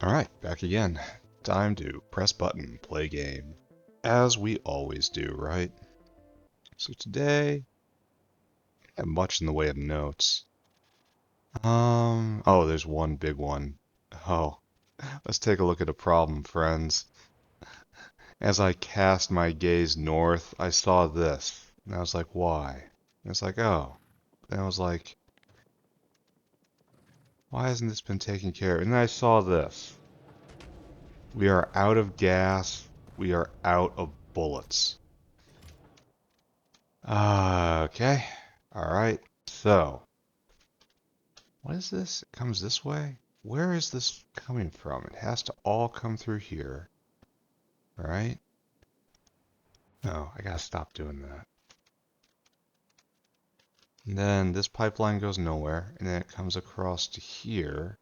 Alright, back again. Time to press button, play game. As we always do, right? So today, I have much in the way of notes. Oh, there's one big one. Oh, let's take a look at a problem, friends. As I cast my gaze north, I saw this. And I was like, why? And it's like, oh. And I was like, why hasn't this been taken care of? And then I saw this. We are out of gas. We are out of bullets. Okay. Alright. So, what is this? It comes this way? Where is this coming from? It has to all come through here. Alright? No, I gotta stop doing that. And then this pipeline goes nowhere, and then it comes across to here,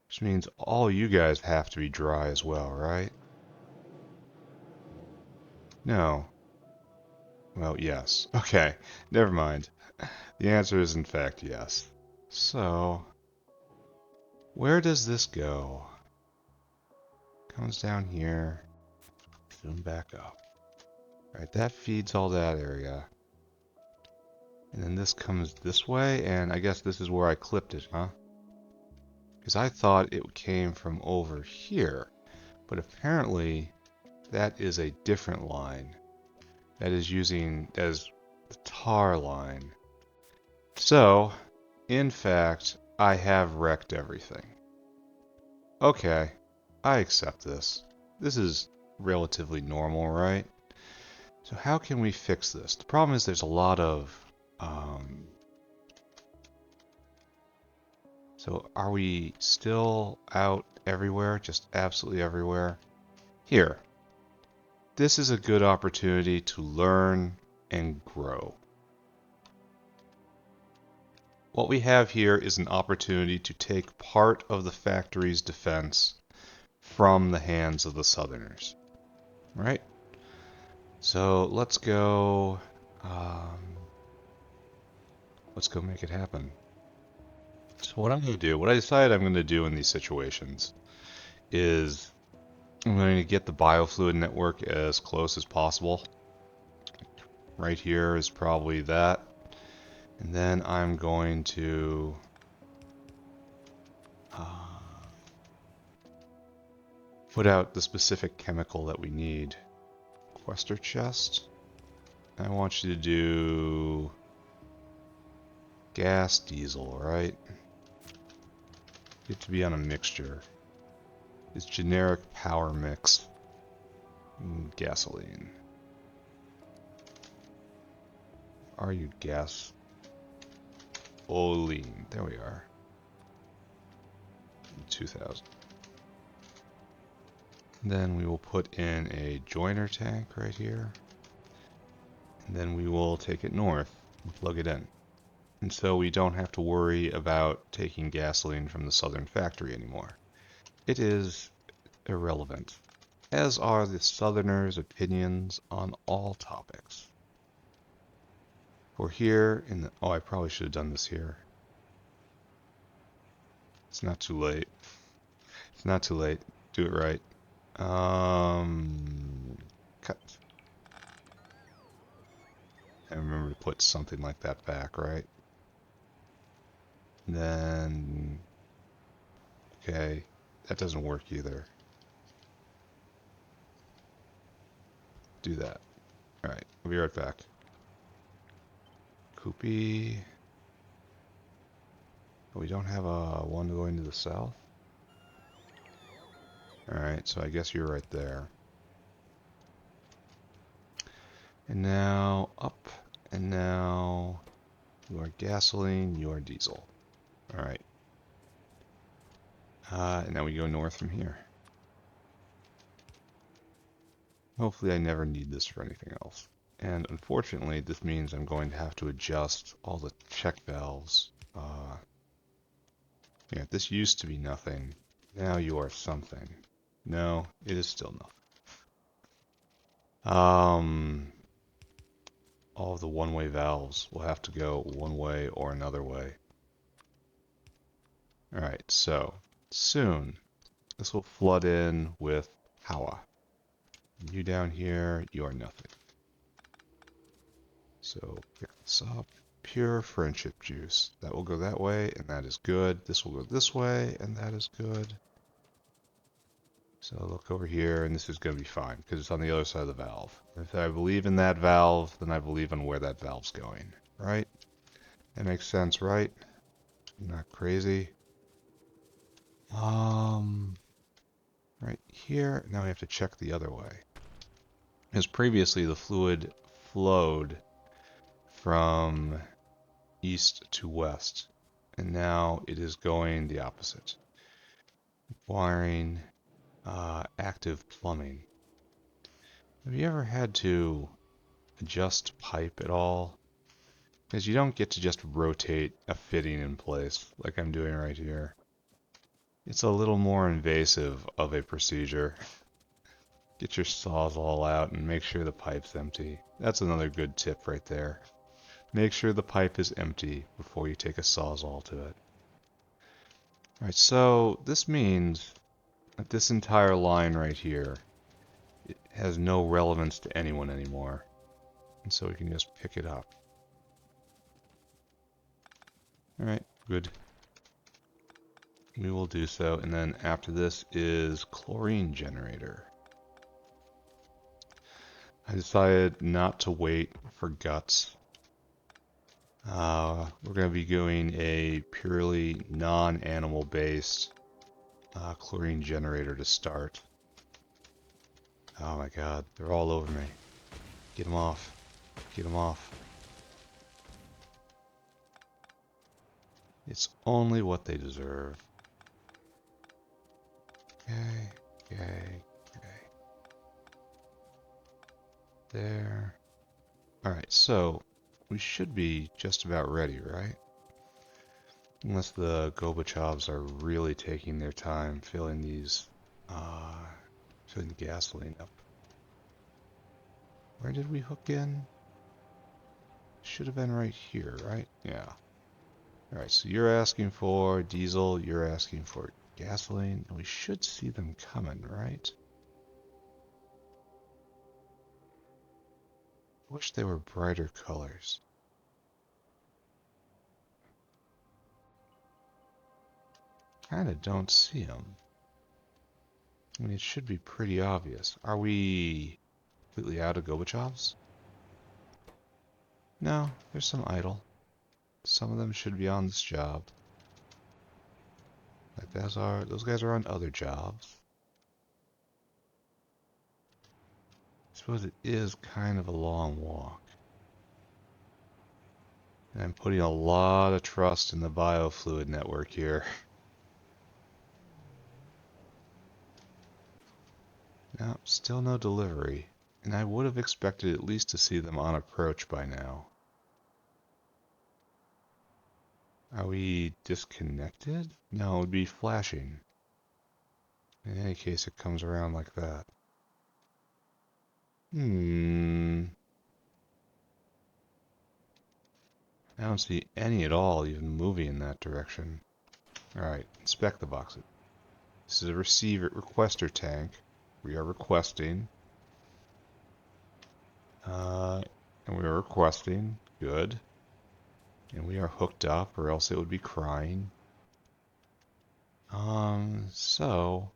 which means all you guys have to be dry as well, right? No. Well, yes. Okay, never mind. The answer is in fact yes. So, where does this go? Comes down here, zoom back up. Right, that feeds all that area. And then this comes this way, and I guess this is where I clipped it, huh? Because I thought it came from over here, but apparently that is a different line. That is using as the tar line. So, in fact, I have wrecked everything. Okay, I accept this. This is relatively normal, right? So how can we fix this? The problem is there's a lot of... So are we still out everywhere? Just absolutely everywhere? Here. This is a good opportunity to learn and grow. What we have here is an opportunity to take part of the factory's defense from the hands of the Southerners. Right? So let's go... let's go make it happen. So what I'm going to do, what I decided I'm going to do in these situations is I'm going to get the biofluid network as close as possible. Right here is probably that. And then I'm going to put out the specific chemical that we need. Quester chest. I want you to do gas diesel, right? Get to be on a mixture. It's generic power mix. Gasoline. Are you gas? Oleine. There we are. 2000. Then we will put in a joiner tank right here. And then we will take it north and plug it in. And so we don't have to worry about taking gasoline from the southern factory anymore. It is irrelevant, as are the Southerners' opinions on all topics. For here in the... Oh, I probably should have done this here. It's not too late. It's not too late. Do it right. Cut. I remember to put something like that back, right? And then... Okay, that doesn't work either. Do that. Alright, I'll be right back. Koopy. We don't have a one going to the south? Alright, so I guess you're right there. And now up, and now you are gasoline, you are diesel. Alright. And now we go north from here. Hopefully I never need this for anything else. And unfortunately, this means I'm going to have to adjust all the check valves. Yeah, this used to be nothing. Now you are something. No, it is still nothing. All of the one-way valves will have to go one way or another way. Alright, so soon This will flood in with power. You down here, you are nothing. So pick this up. Pure friendship juice. That will go that way, and that is good. This will go this way, and that is good. So look over here, and this is going to be fine, because it's on the other side of the valve. If I believe in that valve, then I believe in where that valve's going. Right? That makes sense, right? I'm not crazy. Right here, now we have to check the other way. Because previously the fluid flowed from east to west, and now it is going the opposite. Wiring, active plumbing. Have you ever had to adjust pipe at all? Because you don't get to just rotate a fitting in place like I'm doing right here. It's a little more invasive of a procedure. Get your Sawzall out and make sure the pipe's empty. That's another good tip right there. Make sure the pipe is empty before you take a Sawzall to it. Alright, so this means that this entire line right here, it has no relevance to anyone anymore. And so we can just pick it up. Alright, good. We will do so, and then after this is chlorine generator. I decided not to wait for guts. We're going to be doing a purely non-animal based chlorine generator to start. Oh my god, they're all over me. Get them off. Get them off. It's only what they deserve. Okay, okay, okay. There. Alright, so we should be just about ready, right? Unless the Gobachovs are really taking their time filling these, filling the gasoline up. Where did we hook in? Should have been right here, right? Yeah. Alright, so you're asking for diesel, you're asking for gasoline, and we should see them coming, right? Wish they were brighter colors. Kinda don't see them. I mean, it should be pretty obvious. Are we completely out of Gobachovs? No, there's some idle. Some of them should be on this job. Like those guys are on other jobs. I suppose it is kind of a long walk. And I'm putting a lot of trust in the biofluid network here. No, still no delivery. And I would have expected at least to see them on approach by now. Are we disconnected? No, it would be flashing. In any case, it comes around like that. I don't see any at all even moving in that direction. Alright, inspect the box. This is a requester tank. We are requesting. And we are requesting. Good. And we are hooked up, or else it would be crying. So,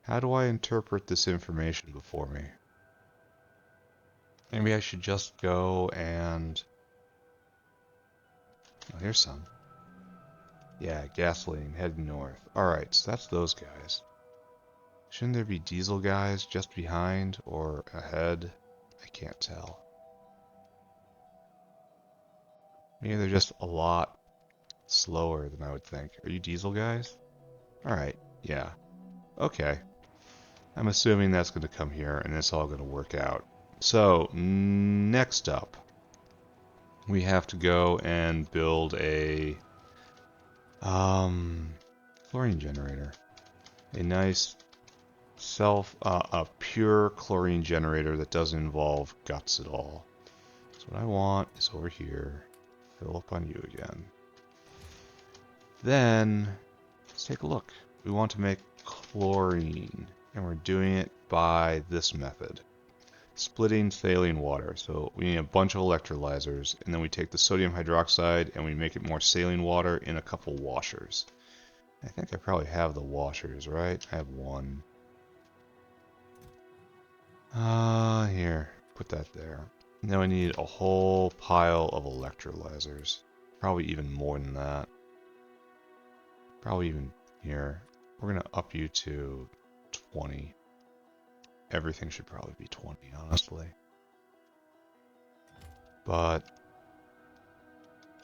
how do I interpret this information before me? Maybe I should just go and... Oh, here's some. Yeah, gasoline, heading north. Alright, so that's those guys. Shouldn't there be diesel guys just behind or ahead? I can't tell. Maybe they're just a lot slower than I would think. Are you diesel guys? Alright, yeah. Okay. I'm assuming that's going to come here and it's all going to work out. So, next up, we have to go and build a chlorine generator. A nice a pure chlorine generator that doesn't involve guts at all. So what I want is over here. Fill up on you again. Then, let's take a look. we want to make chlorine, and we're doing it by this method. Splitting saline water. So we need a bunch of electrolyzers, and then we take the sodium hydroxide and we make it more saline water in a couple washers. I think I probably have the washers, right? I have one. Here, put that there. Now I need a whole pile of electrolyzers. Probably even more than that. Probably even here. We're gonna up you to 20. Everything should probably be 20, honestly. But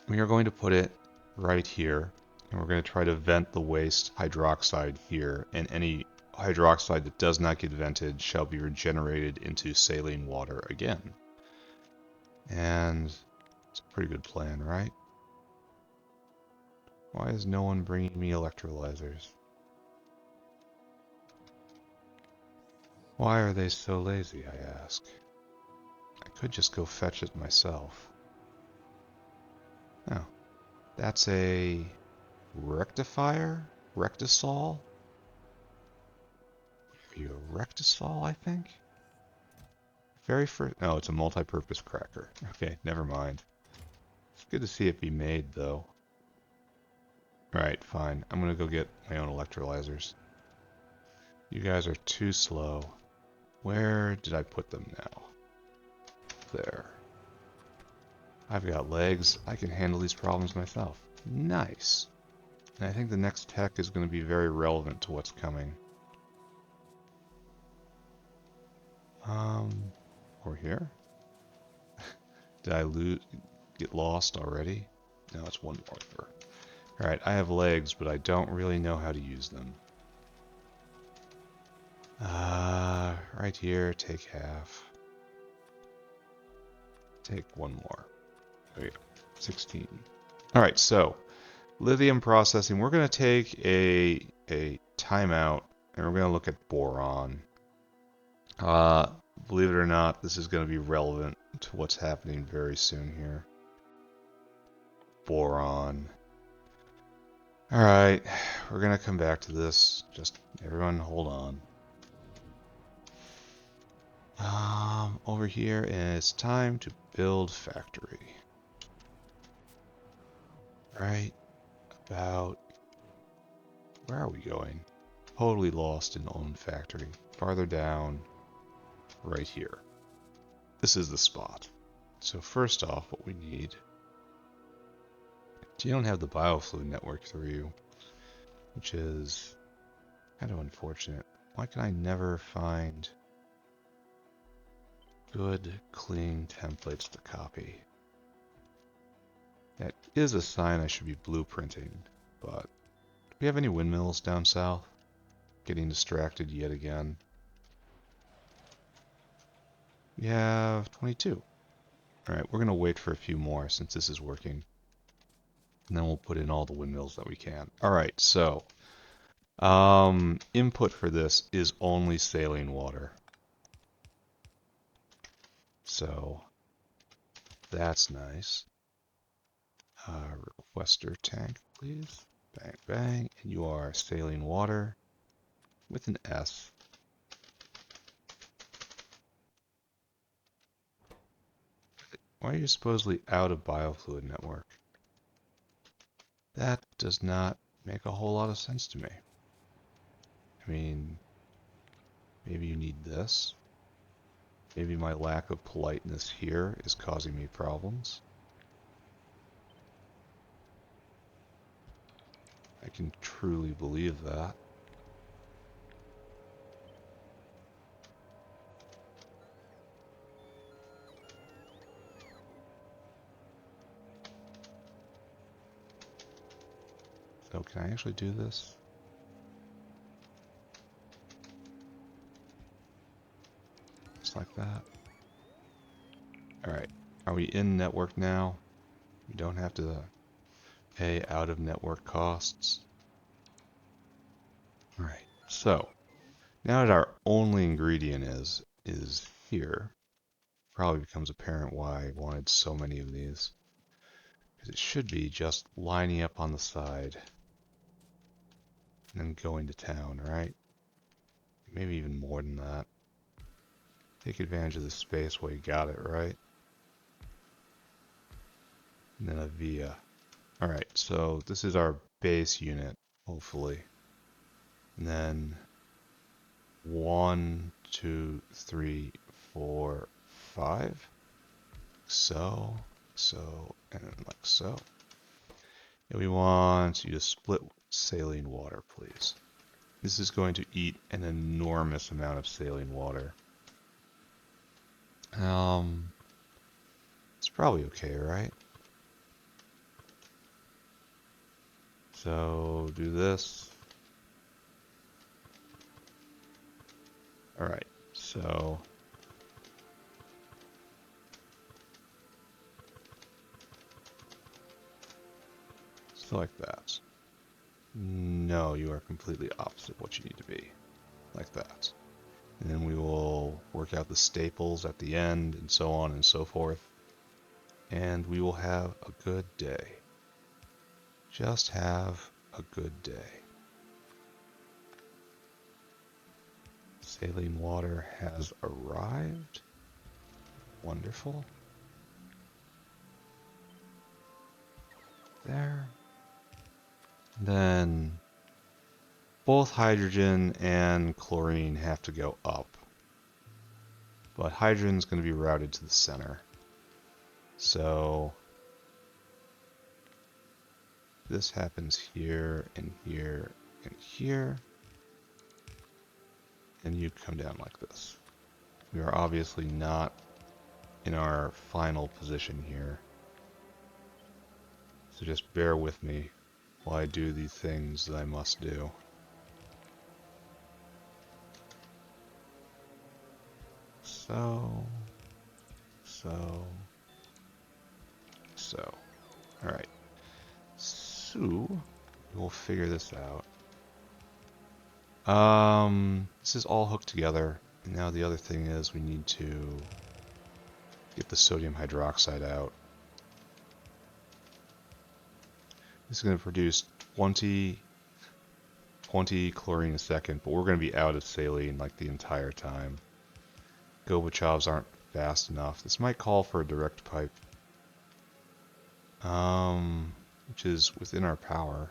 we are going to put it right here, and we're going to try to vent the waste hydroxide here, and any hydroxide that does not get vented shall be regenerated into saline water again. And it's a pretty good plan, right? Why is no one bringing me electrolyzers? Why are they so lazy, I ask? I could just go fetch it myself. Oh, that's a rectifier? Rectisol? Are you a rectisol, I think? Very first... No, it's a multi-purpose cracker. Okay, never mind. It's good to see it be made, though. Alright, fine. I'm gonna go get my own electrolyzers. You guys are too slow. Where did I put them now? There. I've got legs. I can handle these problems myself. Nice. And I think the next tech is going to be very relevant to what's coming. Or here? Did I get lost already? No, it's one more. Alright, I have legs, but I don't really know how to use them. Right here, take half. Take one more. There you go. 16. Alright, so lithium processing. We're going to take a timeout, and we're going to look at boron. Believe it or not, this is going to be relevant to what's happening very soon here. Boron. Alright, we're going to come back to this. Just everyone hold on. Over here, and it's time to build factory. Right about... Where are we going? Totally lost in own factory. Farther down, right here. This is the spot. So first off, what we need... You don't have the biofluid network through you, which is kind of unfortunate. Why can I never find good, clean templates to copy? That is a sign I should be blueprinting, but do we have any windmills down south? Getting distracted yet again. We have 22. Alright, we're going to wait for a few more since this is working. And then we'll put in all the windmills that we can. Alright, so input for this is only saline water. So that's nice. Requester tank, please. Bang, bang. And you are saline water with an S. Why are you supposedly out of biofluid network? That does not make a whole lot of sense to me. I mean, maybe you need this. Maybe my lack of politeness here is causing me problems. I can truly believe that. So can I actually do this? Just like that. Alright, are we in network now? We don't have to pay out of network costs. Alright, so now that our only ingredient is here, probably becomes apparent why I wanted so many of these. Because it should be just lining up on the side. and then going to town, right? Maybe even more than that. Take advantage of the space while you got it, right? And then a via. Alright, so this is our base unit, hopefully. And then 1, 2, 3, 4, 5. So, and then like so. And we want you to split saline water, please. This is going to eat an enormous amount of saline water. It's probably okay, right? So do this. Alright, so like that. No, you are completely opposite what you need to be. Like that. And then we will work out the staples at the end and so on and so forth. And we will have a good day. Just have a good day. Saline water has arrived. Wonderful. There. Then both hydrogen and chlorine have to go up. But hydrogen's going to be routed to the center. So this happens here and here and here. And you come down like this. We are obviously not in our final position here. So just bear with me while I do the things that I must do. So. Alright. So, we'll figure this out. This is all hooked together. And now the other thing is we need to get the sodium hydroxide out. This is going to produce 20 chlorine a second, but we're going to be out of saline like the entire time. Gobachovs aren't fast enough. This might call for a direct pipe, which is within our power.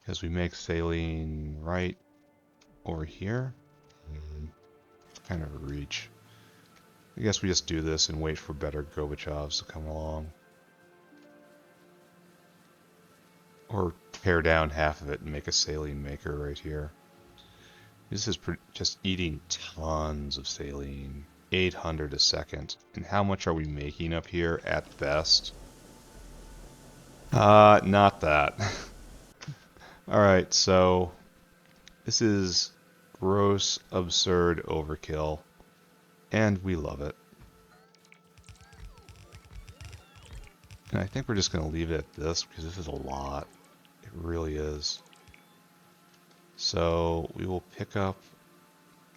Because we make saline right over here. It's kind of a reach. I guess we just do this and wait for better Gobachovs to come along. Or tear down half of it and make a saline maker right here. This is just eating tons of saline. 800 a second. And how much are we making up here at best? Not that. Alright, so this is gross, absurd overkill. And we love it. And I think we're just going to leave it at this because this is a lot. It really is. So we will pick up.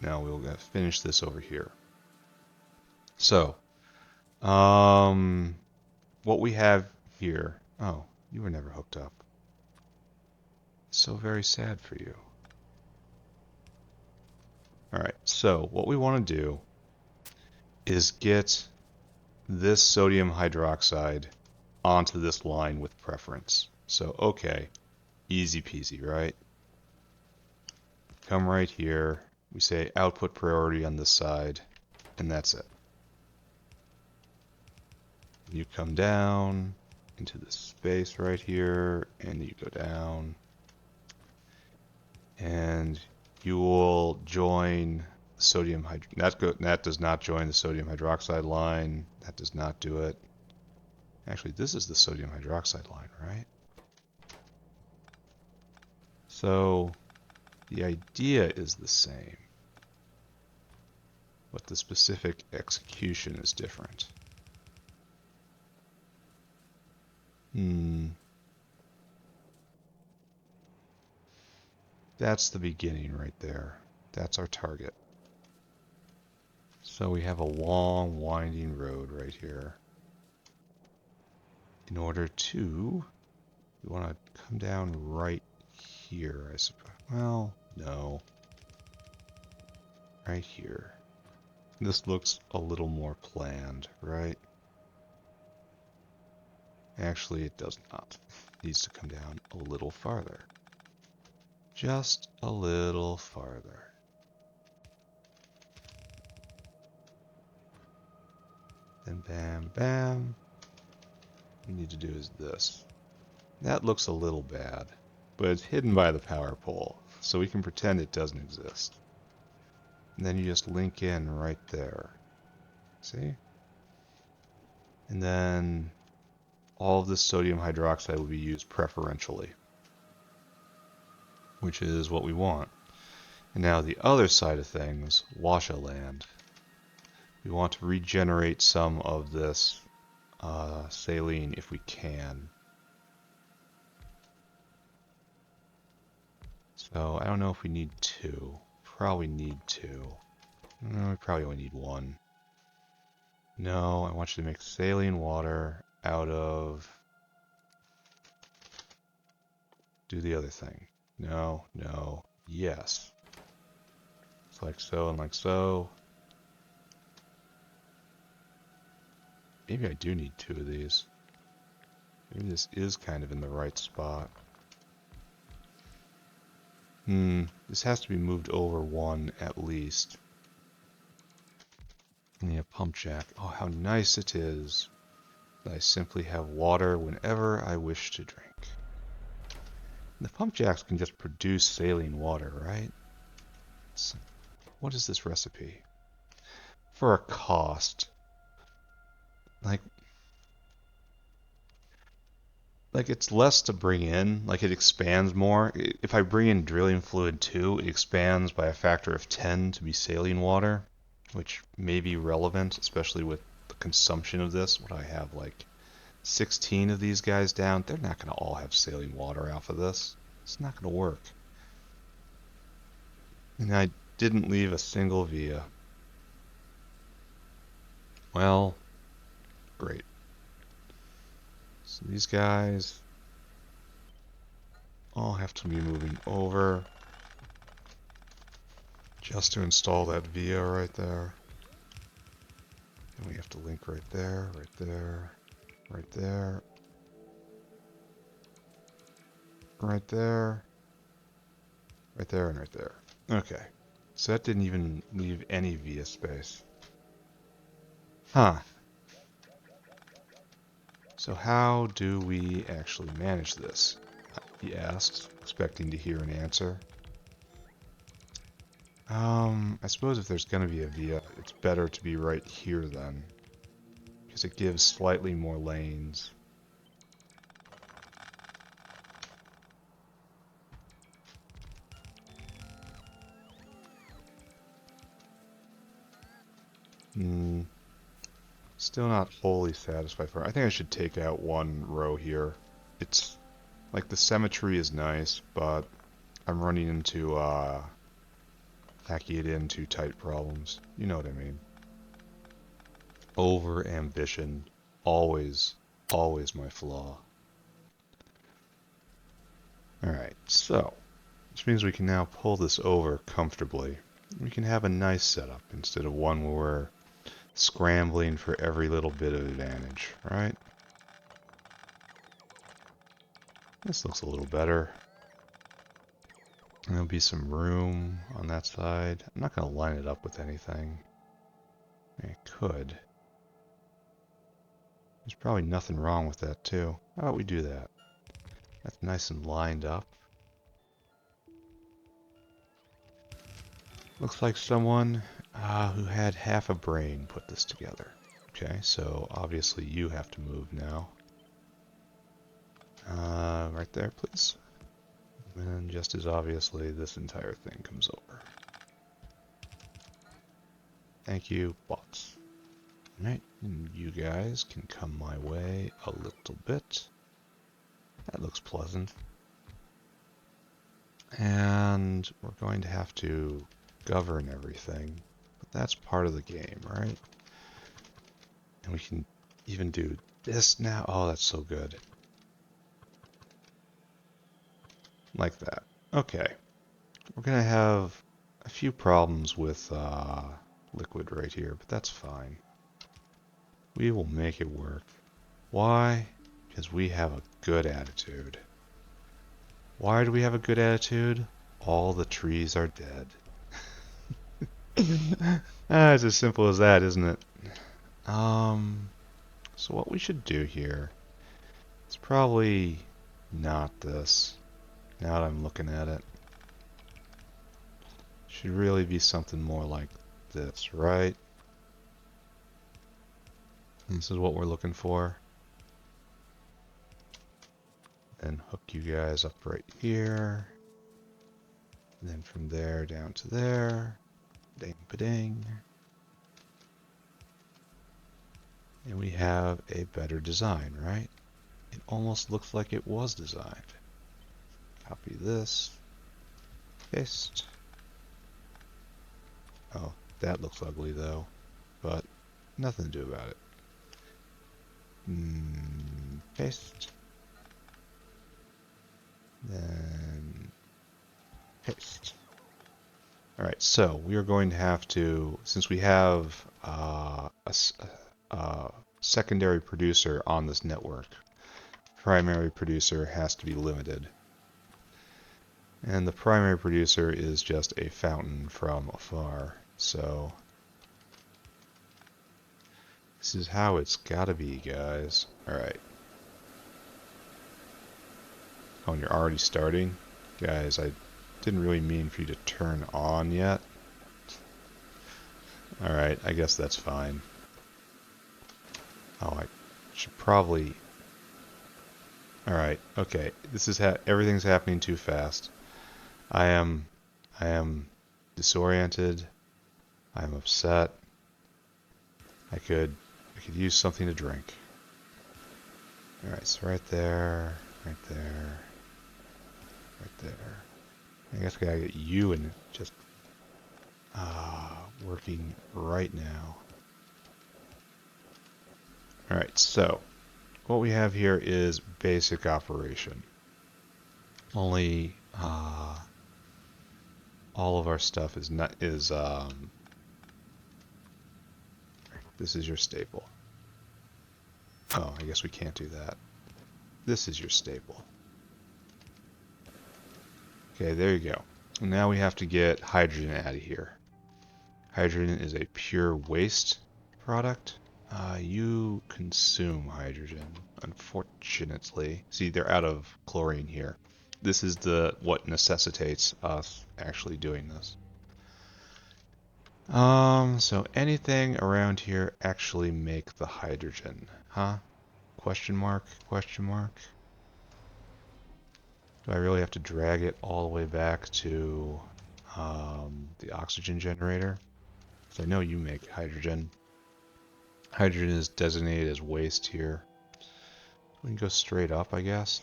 Now we'll finish this over here. So, what we have here. Oh, you were never hooked up. So very sad for you. Alright, so what we want to do is get this sodium hydroxide onto this line with preference. So, okay, easy peasy, right? Come right here. We say output priority on this side, and that's it. You come down into this space right here, and you go down. And you will join the sodium hydroxide. That does not join the sodium hydroxide line. That does not do it. Actually, this is the sodium hydroxide line, right? So the idea is the same, but the specific execution is different. That's the beginning right there. That's our target. So we have a long, winding road right here. in order to, we want to come down right here, I suppose. Well, no. Right here. This looks a little more planned, right? Actually, it does not. It needs to come down a little farther. Just a little farther. Then bam, bam. What we need to do is this. That looks a little bad, but it's hidden by the power pole, so we can pretend it doesn't exist. And then you just link in right there. See? And then all of this sodium hydroxide will be used preferentially, which is what we want. And now the other side of things, washaland. We want to regenerate some of this saline if we can. So I don't know if we need two. Probably need two. No, we probably only need one. No, I want you to make saline water out of... Do the other thing. No, no, yes. It's like so and like so. Maybe I do need two of these. Maybe this is kind of in the right spot. This has to be moved over one at least. Yeah, pump jack. Oh, how nice it is that I simply have water whenever I wish to drink. And the pump jacks can just produce saline water, right? So, what is this recipe? For a cost. Like it's less to bring in, like it expands more. If I bring in drilling fluid too, it expands by a factor of 10 to be saline water, which may be relevant, especially with the consumption of this. What I have, like 16 of these guys down, they're not going to all have saline water off of this. It's not going to work. And I didn't leave a single via. Well, great. So these guys all have to be moving over just to install that via right there. And we have to link right there, right there, right there, right there, right there, and right there. Okay, so that didn't even leave any via space. Huh. So how do we actually manage this? He asks, expecting to hear an answer. I suppose if there's going to be a via, it's better to be right here then, because it gives slightly more lanes. Still not wholly satisfied for it. I think I should take out one row here. It's like the symmetry is nice, but I'm running into hacking it in too tight problems. You know what I mean. Over ambition, always my flaw. Alright, so which means we can now pull this over comfortably. We can have a nice setup instead of one where we're scrambling for every little bit of advantage, right? This looks a little better. There'll be some room on that side. I'm not going to line it up with anything. I could. There's probably nothing wrong with that too. How about we do that? That's nice and lined up. Looks like someone who had half a brain put this together. Okay, so obviously you have to move now. Right there, please. And just as obviously, this entire thing comes over. Thank you, bots. Alright, and you guys can come my way a little bit. That looks pleasant. And we're going to have to govern everything, but that's part of the game, right? And we can even do this now. Oh, that's so good. Like that. Okay. We're going to have a few problems with liquid right here, but that's fine. We will make it work. Why? Because we have a good attitude. Why do we have a good attitude? All the trees are dead. It's as simple as that, isn't it? So what we should do here is probably not this. Now that I'm looking at it. Should really be something more like this, right? This is what we're looking for. Then hook you guys up right here. And then from there down to there. Ding ba-ding. And we have a better design, right? It almost looks like it was designed. Copy this. Paste. Oh, that looks ugly though. But nothing to do about it. Paste. Then paste. Alright, so we are going to have to, since we have a secondary producer on this network, primary producer has to be limited. And the primary producer is just a fountain from afar. So this is how it's gotta be, guys. Alright. Oh, and you're already starting? Guys, I didn't really mean for you to turn on yet. Alright, I guess that's fine. Oh, I should probably... Alright, okay. This is everything's happening too fast. I am disoriented. I'm upset. I could use something to drink. Alright, so right there, right there, right there. I guess I gotta get you in just working right now. Alright, so what we have here is basic operation. Only all of our stuff is not this is your staple. Oh, I guess we can't do that. This is your staple. Okay, there you go. And now we have to get hydrogen out of here. Hydrogen is a pure waste product. You consume hydrogen, unfortunately. See, they're out of chlorine here. This is what necessitates us actually doing this. So anything around here actually make the hydrogen, huh? Question mark, question mark. Do I really have to drag it all the way back to the oxygen generator? Because I know you make hydrogen. Hydrogen is designated as waste here. We can go straight up, I guess.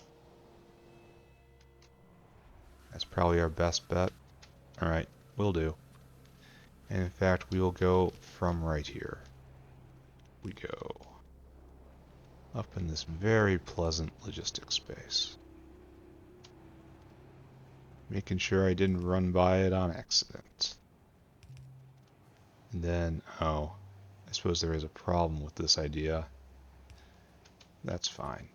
That's probably our best bet. Alright, will do. And in fact, we will go from right here. We go up in this very pleasant logistic space. Making sure I didn't run by it on accident. And then, oh, I suppose there is a problem with this idea. That's fine.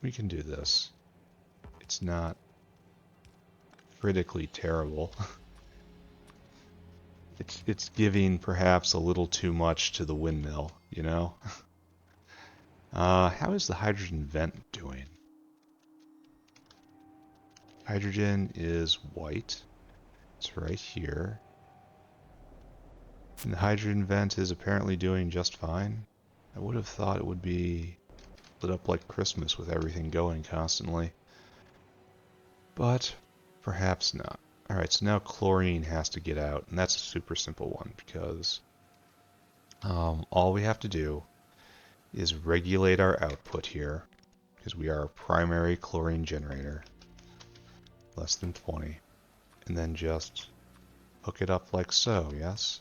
We can do this. It's not critically terrible. It's giving perhaps a little too much to the windmill, you know? How is the hydrogen vent doing? Hydrogen is white. It's right here. And the hydrogen vent is apparently doing just fine. I would have thought it would be lit up like Christmas with everything going constantly. But perhaps not. Alright, so now chlorine has to get out, and that's a super simple one because all we have to do is regulate our output here, because we are a primary chlorine generator, less than 20, and then just hook it up like so, yes?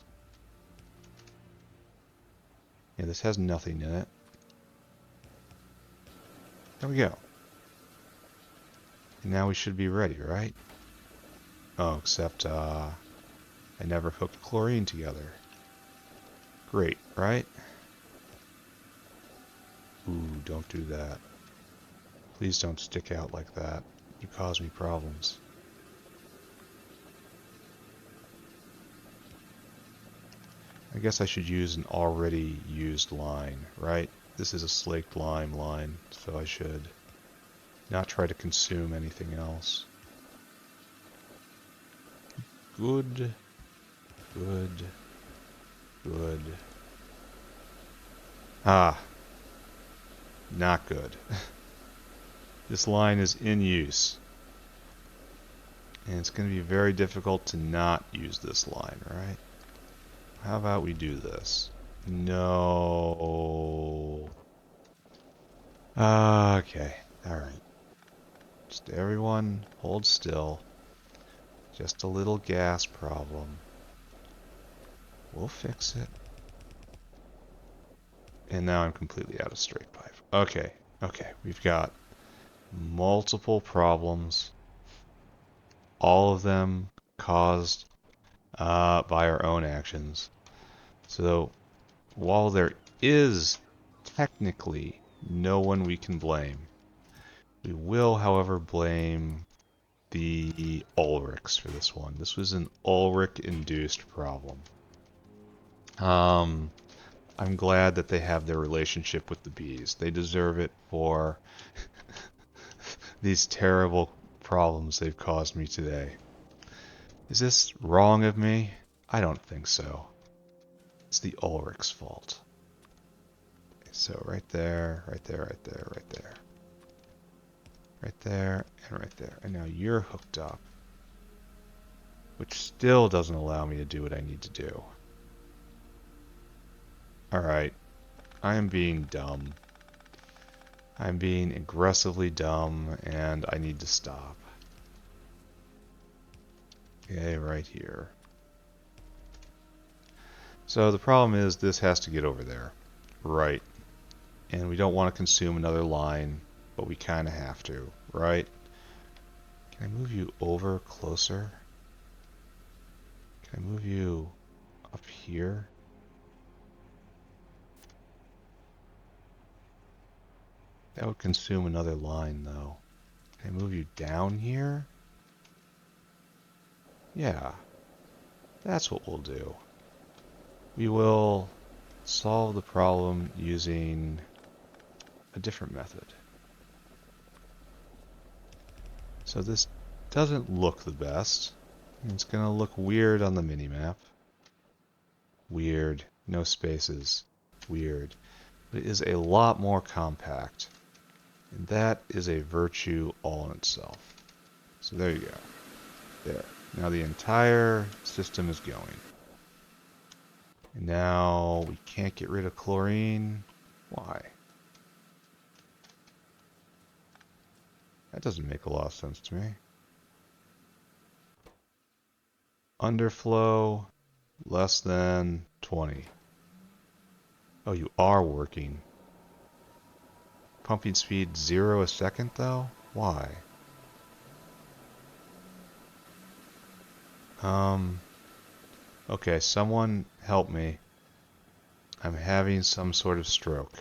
Yeah, this has nothing in it. There we go. And now we should be ready, right? Oh, except I never hooked chlorine together. Great, right? Ooh, don't do that. Please don't stick out like that. You cause me problems. I guess I should use an already used line, right? This is a slaked lime line, so I should not try to consume anything else. Good, good, good. Ah, not good. This line is in use. And it's going to be very difficult to not use this line, right? How about we do this? No. Okay, alright. Just everyone hold still. Just a little gas problem. We'll fix it. And now I'm completely out of straight pipe. Okay, okay, we've got multiple problems. All of them caused by our own actions. So while there is technically no one we can blame, we will, however, blame the Ulrichs for this one. This was an Ulrich-induced problem. I'm glad that they have their relationship with the bees. They deserve it for these terrible problems they've caused me today. Is this wrong of me? I don't think so. It's the Ulrich's fault. So right there, right there, right there, right there. Right there, and right there. And now you're hooked up. Which still doesn't allow me to do what I need to do. Alright. I am being dumb. I'm being aggressively dumb, and I need to stop. Okay, right here. So the problem is this has to get over there. Right. And we don't want to consume another line, but we kind of have to, right? Can I move you over closer? Can I move you up here? That would consume another line, though. Can I move you down here? Yeah, that's what we'll do. We will solve the problem using a different method. So this doesn't look the best. It's going to look weird on the minimap. Weird. No spaces. Weird. But it is a lot more compact. And that is a virtue all in itself. So there you go. There. Now the entire system is going. And now we can't get rid of chlorine. Why? That doesn't make a lot of sense to me. Underflow less than 20. Oh, you are working. Pumping speed 0 a second though? Why? Okay, someone help me. I'm having some sort of stroke.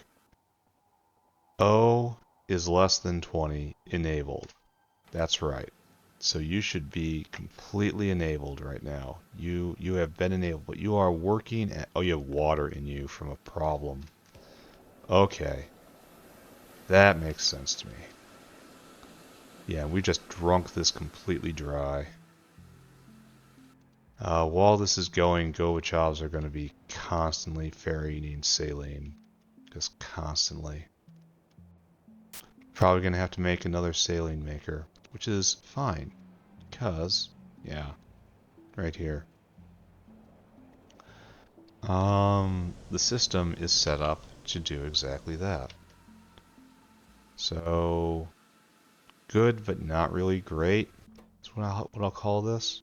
O is less than 20 enabled. That's right. So you should be completely enabled right now. You have been enabled, but you are working at... Oh, you have water in you from a problem. Okay. That makes sense to me. Yeah, we just drunk this completely dry. While this is going, Gorbachev are going to be constantly ferrying saline. Just constantly. Probably going to have to make another saline maker, which is fine. Because, yeah, right here. The system is set up to do exactly that. So, good, but not really great. That's what I'll call this.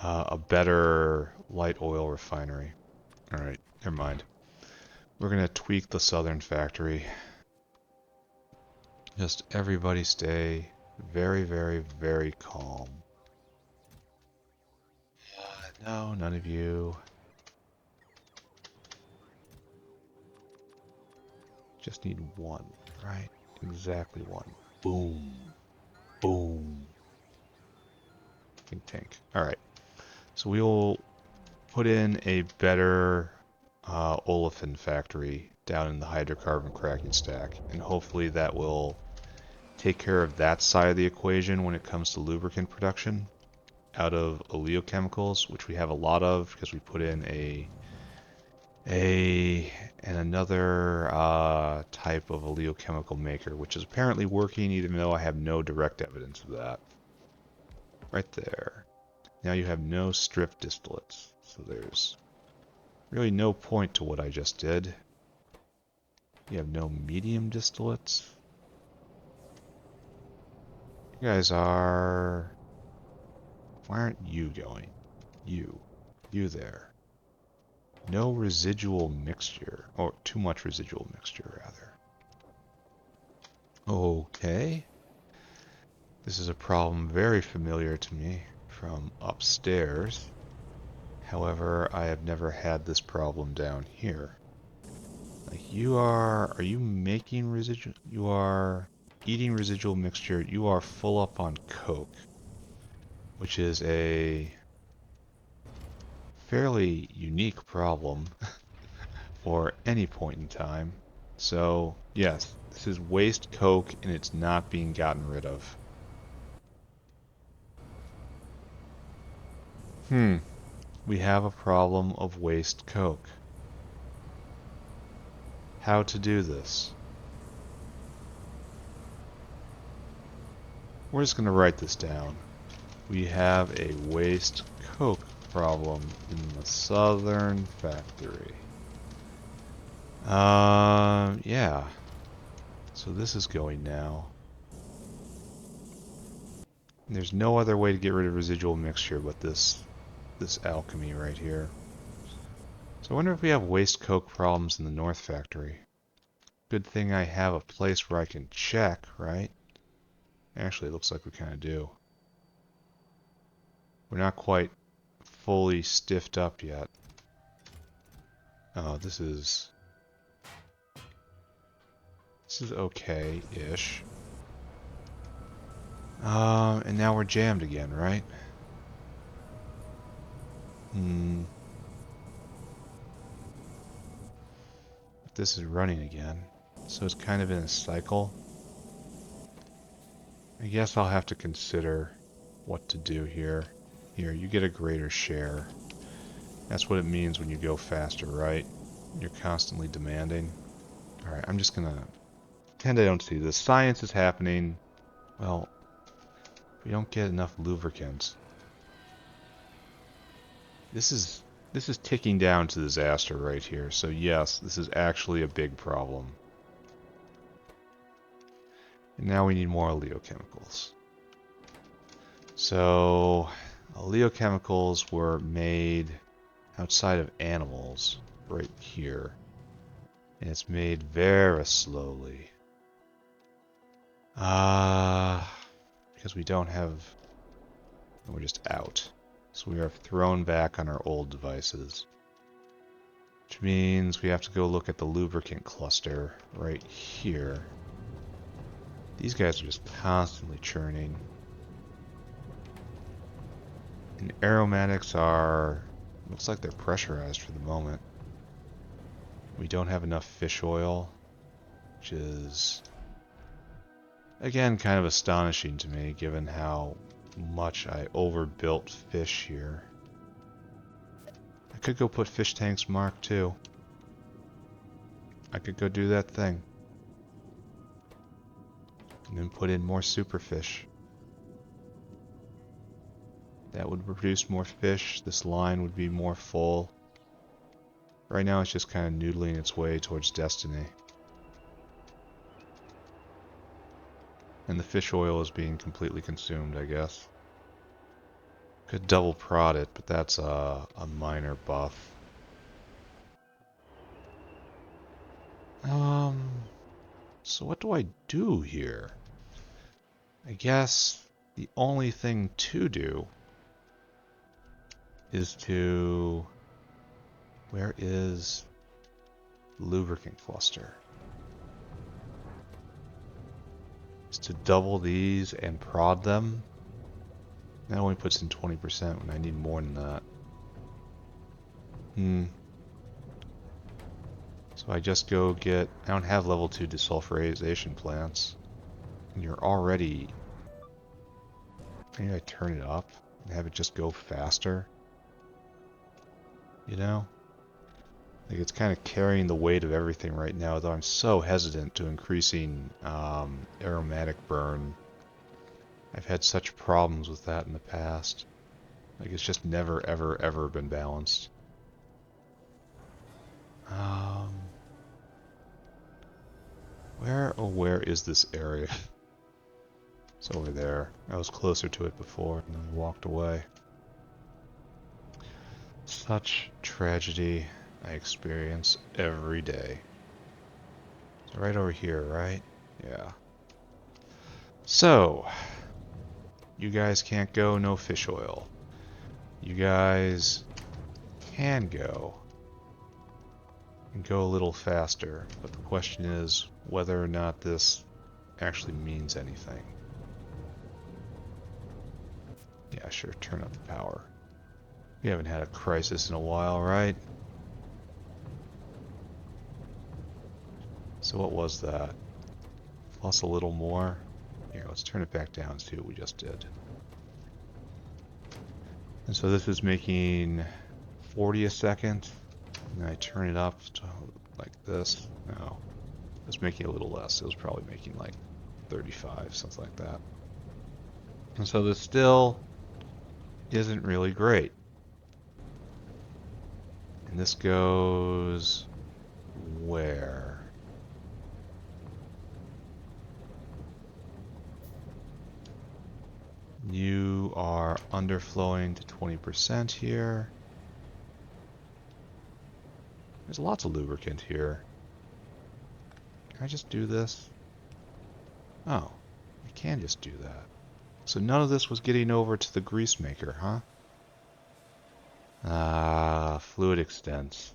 a better light oil refinery. Alright, never mind. We're going to tweak the southern factory. Just everybody stay very, very, very calm. No, none of you. Just need one, right? Exactly one. Boom. Boom. Think tank. Alright. So we'll put in a better olefin factory down in the hydrocarbon cracking stack, and hopefully that will take care of that side of the equation when it comes to lubricant production out of oleochemicals, which we have a lot of because we put in another type of oleochemical maker, which is apparently working, even though I have no direct evidence of that. Right there. Now you have no strip distillates, so there's really no point to what I just did. You have no medium distillates. You guys are... Why aren't you going? You there. No residual mixture, or too much residual mixture, rather. Okay. This is a problem very familiar to me from upstairs. However, I have never had this problem down here. Like are you making residual? You are eating residual mixture. You are full up on coke, which is a fairly unique problem for any point in time. So, yes, this is waste coke and it's not being gotten rid of. We have a problem of waste coke. How to do this? We're just going to write this down. We have a waste coke problem in the southern factory. Yeah. So this is going now. There's no other way to get rid of residual mixture but this alchemy right here. So I wonder if we have waste coke problems in the north factory. Good thing I have a place where I can check, right? Actually, it looks like we kind of do. We're not quite fully stiffed up yet. Oh, this is okay-ish. And now we're jammed again, right? This is running again. So it's kind of in a cycle. I guess I'll have to consider what to do here. Here, you get a greater share. That's what it means when you go faster, right? You're constantly demanding. Alright, I'm just gonna pretend I don't see this. Science is happening. Well, we don't get enough lubricants. This is ticking down to disaster right here. So yes, this is actually a big problem. And now we need more oleochemicals. So, oleochemicals were made outside of animals, right here. And it's made very slowly. Because we don't have... We're just out. So we are thrown back on our old devices. Which means we have to go look at the lubricant cluster right here. These guys are just constantly churning. And aromatics are... Looks like they're pressurized for the moment. We don't have enough fish oil, which is... Again, kind of astonishing to me, given how much I overbuilt fish here. I could go put fish tanks Mark II. I could go do that thing. And then put in more superfish. That would produce more fish. This line would be more full. Right now it's just kind of noodling its way towards destiny. And the fish oil is being completely consumed, I guess. Could double prod it, but that's a minor buff. So what do I do here? I guess the only thing to do is to... Where is lubricant cluster? Is to double these and prod them. That only puts in 20% when I need more than that. So I just go get... I don't have level 2 desulfurization plants. And you're already... Maybe I turn it up and have it just go faster. You know? Like it's kind of carrying the weight of everything right now, though I'm so hesitant to increasing aromatic burn. I've had such problems with that in the past. Like it's just never, ever, ever been balanced. Where is this area? It's over there. I was closer to it before and then I walked away. Such tragedy I experience every day. It's right over here, right? Yeah. So, you guys can't go, no fish oil. You guys can go. And go a little faster, but the question is whether or not this actually means anything. Yeah, sure, turn up the power. We haven't had a crisis in a while, right? So what was that? Plus a little more? Here, let's turn it back down and see what we just did. And so this is making 40 a second. And I turn it up to like this. No, it's making a little less. It was probably making like 35, something like that. And so this still isn't really great. And this goes where? You are underflowing to 20% here. There's lots of lubricant here. Can I just do this? Oh, I can just do that. So none of this was getting over to the grease maker, huh? Ah, fluid extents.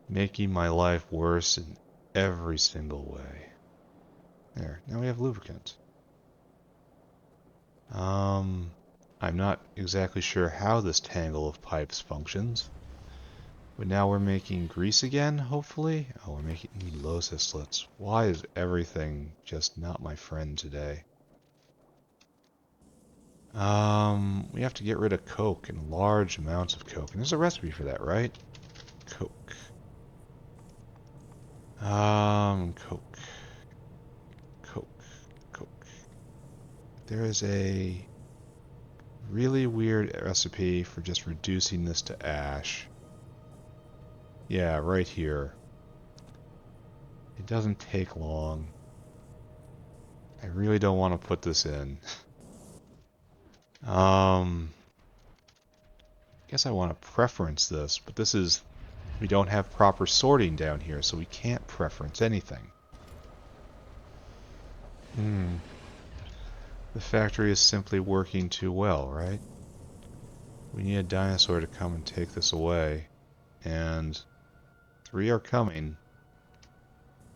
Making my life worse in every single way. There, now we have lubricant. I'm not exactly sure how this tangle of pipes functions. But now we're making grease again, hopefully? Oh, we're making low distillates. Why is everything just not my friend today? We have to get rid of coke and large amounts of coke. And there's a recipe for that, right? Coke. Coke. Coke. There is a really weird recipe for just reducing this to ash. Yeah, right here. It doesn't take long. I really don't want to put this in. Guess I want to preference this, but this is... We don't have proper sorting down here, so we can't preference anything. The factory is simply working too well, right? We need a dinosaur to come and take this away. And 3 are coming.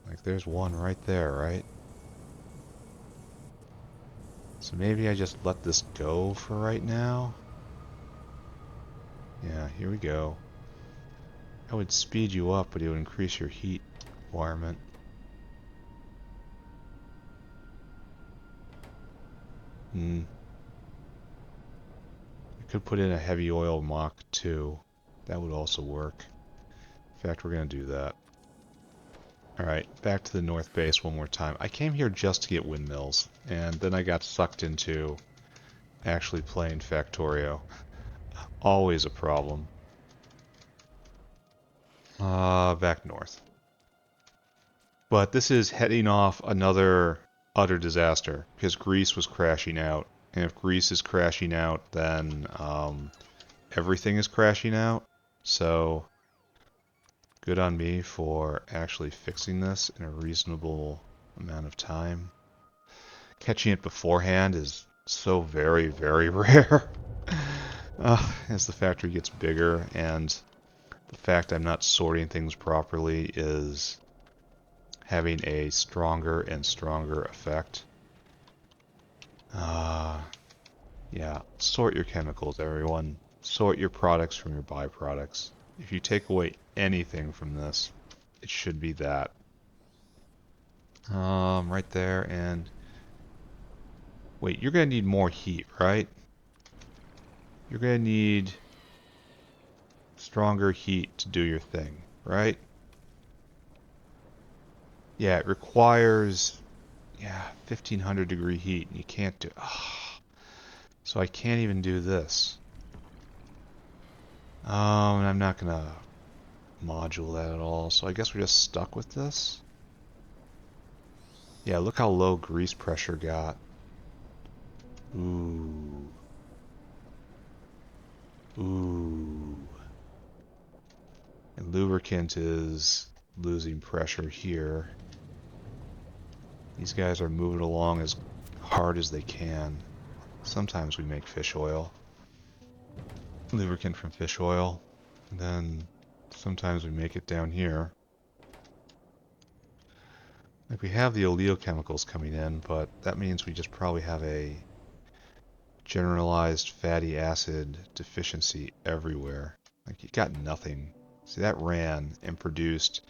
Like there's one right there, right? So maybe I just let this go for right now. Yeah, here we go. I would speed you up, but it would increase your heat requirement. I could put in a heavy oil Mach 2. That would also work. In fact, we're going to do that. Alright, back to the north base one more time. I came here just to get windmills, and then I got sucked into actually playing Factorio. Always a problem. Back north. But this is heading off another utter disaster, because Greece was crashing out, And if grease is crashing out, then everything is crashing out. So good on me for actually fixing this in a reasonable amount of time. Catching it beforehand is so very, very rare. As the factory gets bigger, and the fact I'm not sorting things properly is having a stronger and stronger effect. Yeah, sort your chemicals, everyone. Sort your products from your byproducts. If you take away anything from this, it should be that. Right there, and wait, you're gonna need more heat, right? You're gonna need stronger heat to do your thing, right? Yeah, it requires, 1500 degree heat, and you can't do. So I can't even do this. And I'm not gonna module that at all. So I guess we're just stuck with this. Yeah, look how low grease pressure got. Ooh. Ooh. And lubricant is losing pressure here. These guys are moving along as hard as they can. Sometimes we make fish oil. Lubricant from fish oil. And then sometimes we make it down here. Like we have the oleochemicals coming in, but that means we just probably have a generalized fatty acid deficiency everywhere. Like you got nothing. See, that ran and produced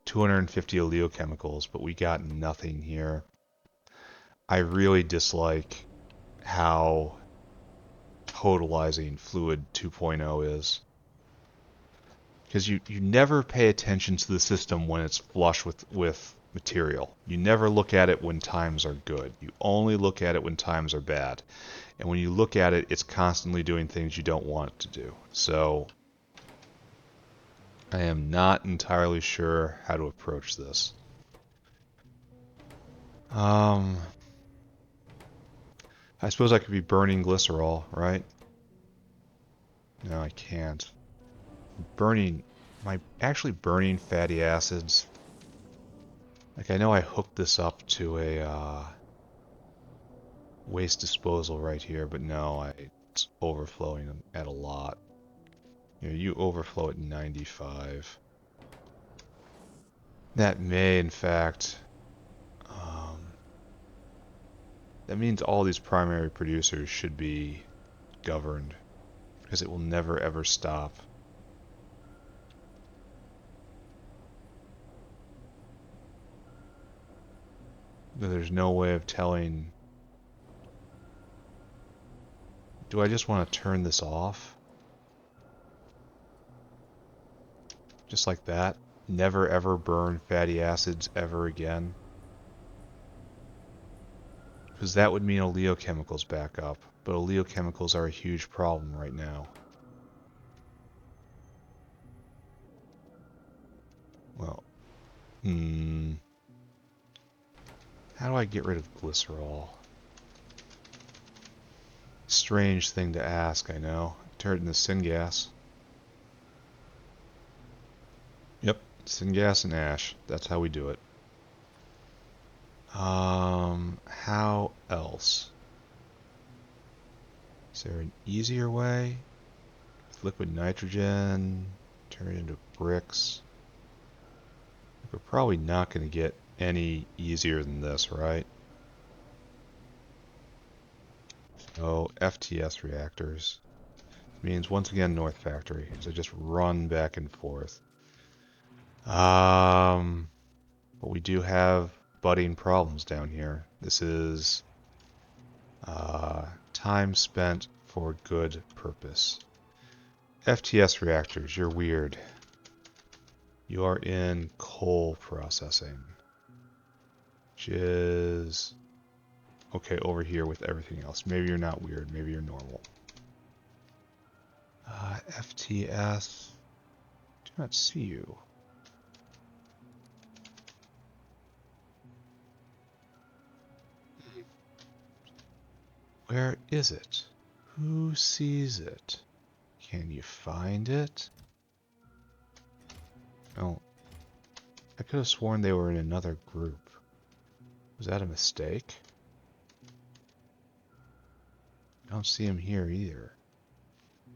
250 oleochemicals, but we got nothing here. I really dislike how totalizing fluid 2.0 is. Because you never pay attention to the system when it's flush with material. You never look at it when times are good. You only look at it when times are bad. And when you look at it, it's constantly doing things you don't want it to do. So I am not entirely sure how to approach this. I suppose I could be burning glycerol, right? No, I can't. Am I actually burning fatty acids? Like I know I hooked this up to a waste disposal right here, but no, it's overflowing at a lot. You overflow at 95. That may, in fact, that means all these primary producers should be governed, because it will never ever stop. There's no way of telling. Do I just want to turn this off? Just like that? Never ever burn fatty acids ever again? Because that would mean oleochemicals back up. But oleochemicals are a huge problem right now. Well, how do I get rid of glycerol? Strange thing to ask, I know. Turn it into syngas. Yep, syngas and ash. That's how we do it. How else? Is there an easier way? Liquid nitrogen, turn it into bricks. We're probably not going to get any easier than this, right? So FTS reactors means once again North Factory. So just run back and forth. But we do have budding problems down here. This is time spent for good purpose. FTS reactors, you're weird. You are in coal processing, which is okay over here with everything else. Maybe you're not weird, maybe you're normal. FTS, do not see you. Where is it? Who sees it? Can you find it? Oh, I could have sworn they were in another group. Was that a mistake? I don't see him here either.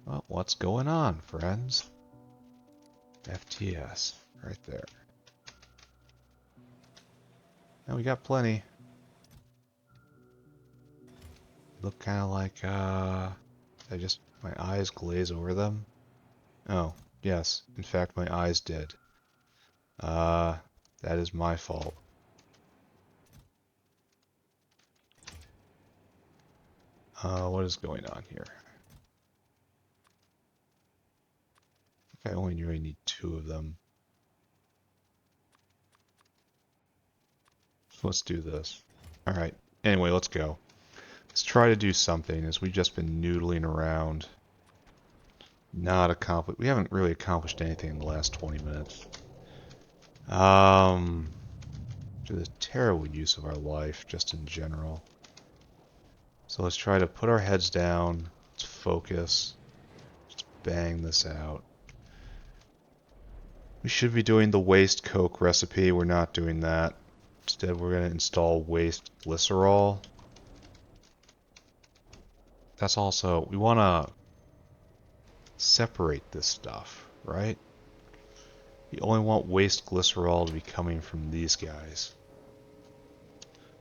Well, what's going on, friends? FTS, right there. Now we got plenty. Look kind of like, my eyes glaze over them? Oh, yes. In fact, my eyes did. That is my fault. What is going on here? I only really need 2 of them. So let's do this. Alright, anyway, let's go. Let's try to do something, as we've just been noodling around. We haven't really accomplished anything in the last 20 minutes. To the terrible use of our life, just in general. So let's try to put our heads down. Let's focus. Let's bang this out. We should be doing the waste coke recipe. We're not doing that. Instead, we're going to install waste glycerol. That's also, we want to separate this stuff, right? We only want waste glycerol to be coming from these guys.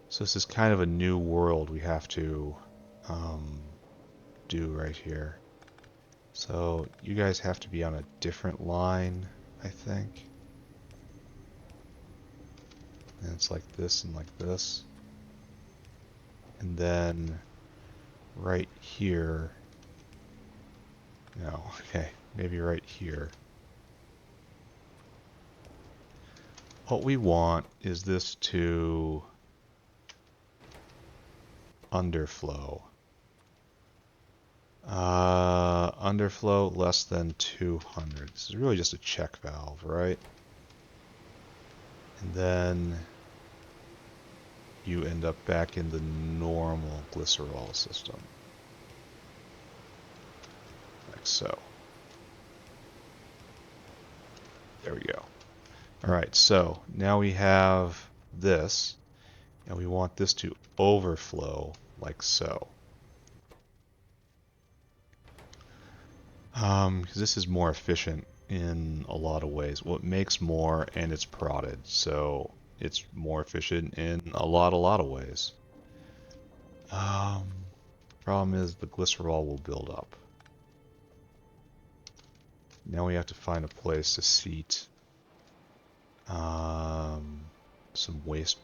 So this is kind of a new world we have to do right here. So you guys have to be on a different line, I think. And it's like this and like this. And then right here. No, okay, maybe right here. What we want is this to underflow. Underflow less than 200. This is really just a check valve, right? And then you end up back in the normal glycerol system. Like so. There we go. Alright, so now we have this, and we want this to overflow like so. Because this is more efficient in a lot of ways. Well, it makes more and it's prodded, so it's more efficient in a lot of ways. Problem is the glycerol will build up. Now we have to find a place to seat some waste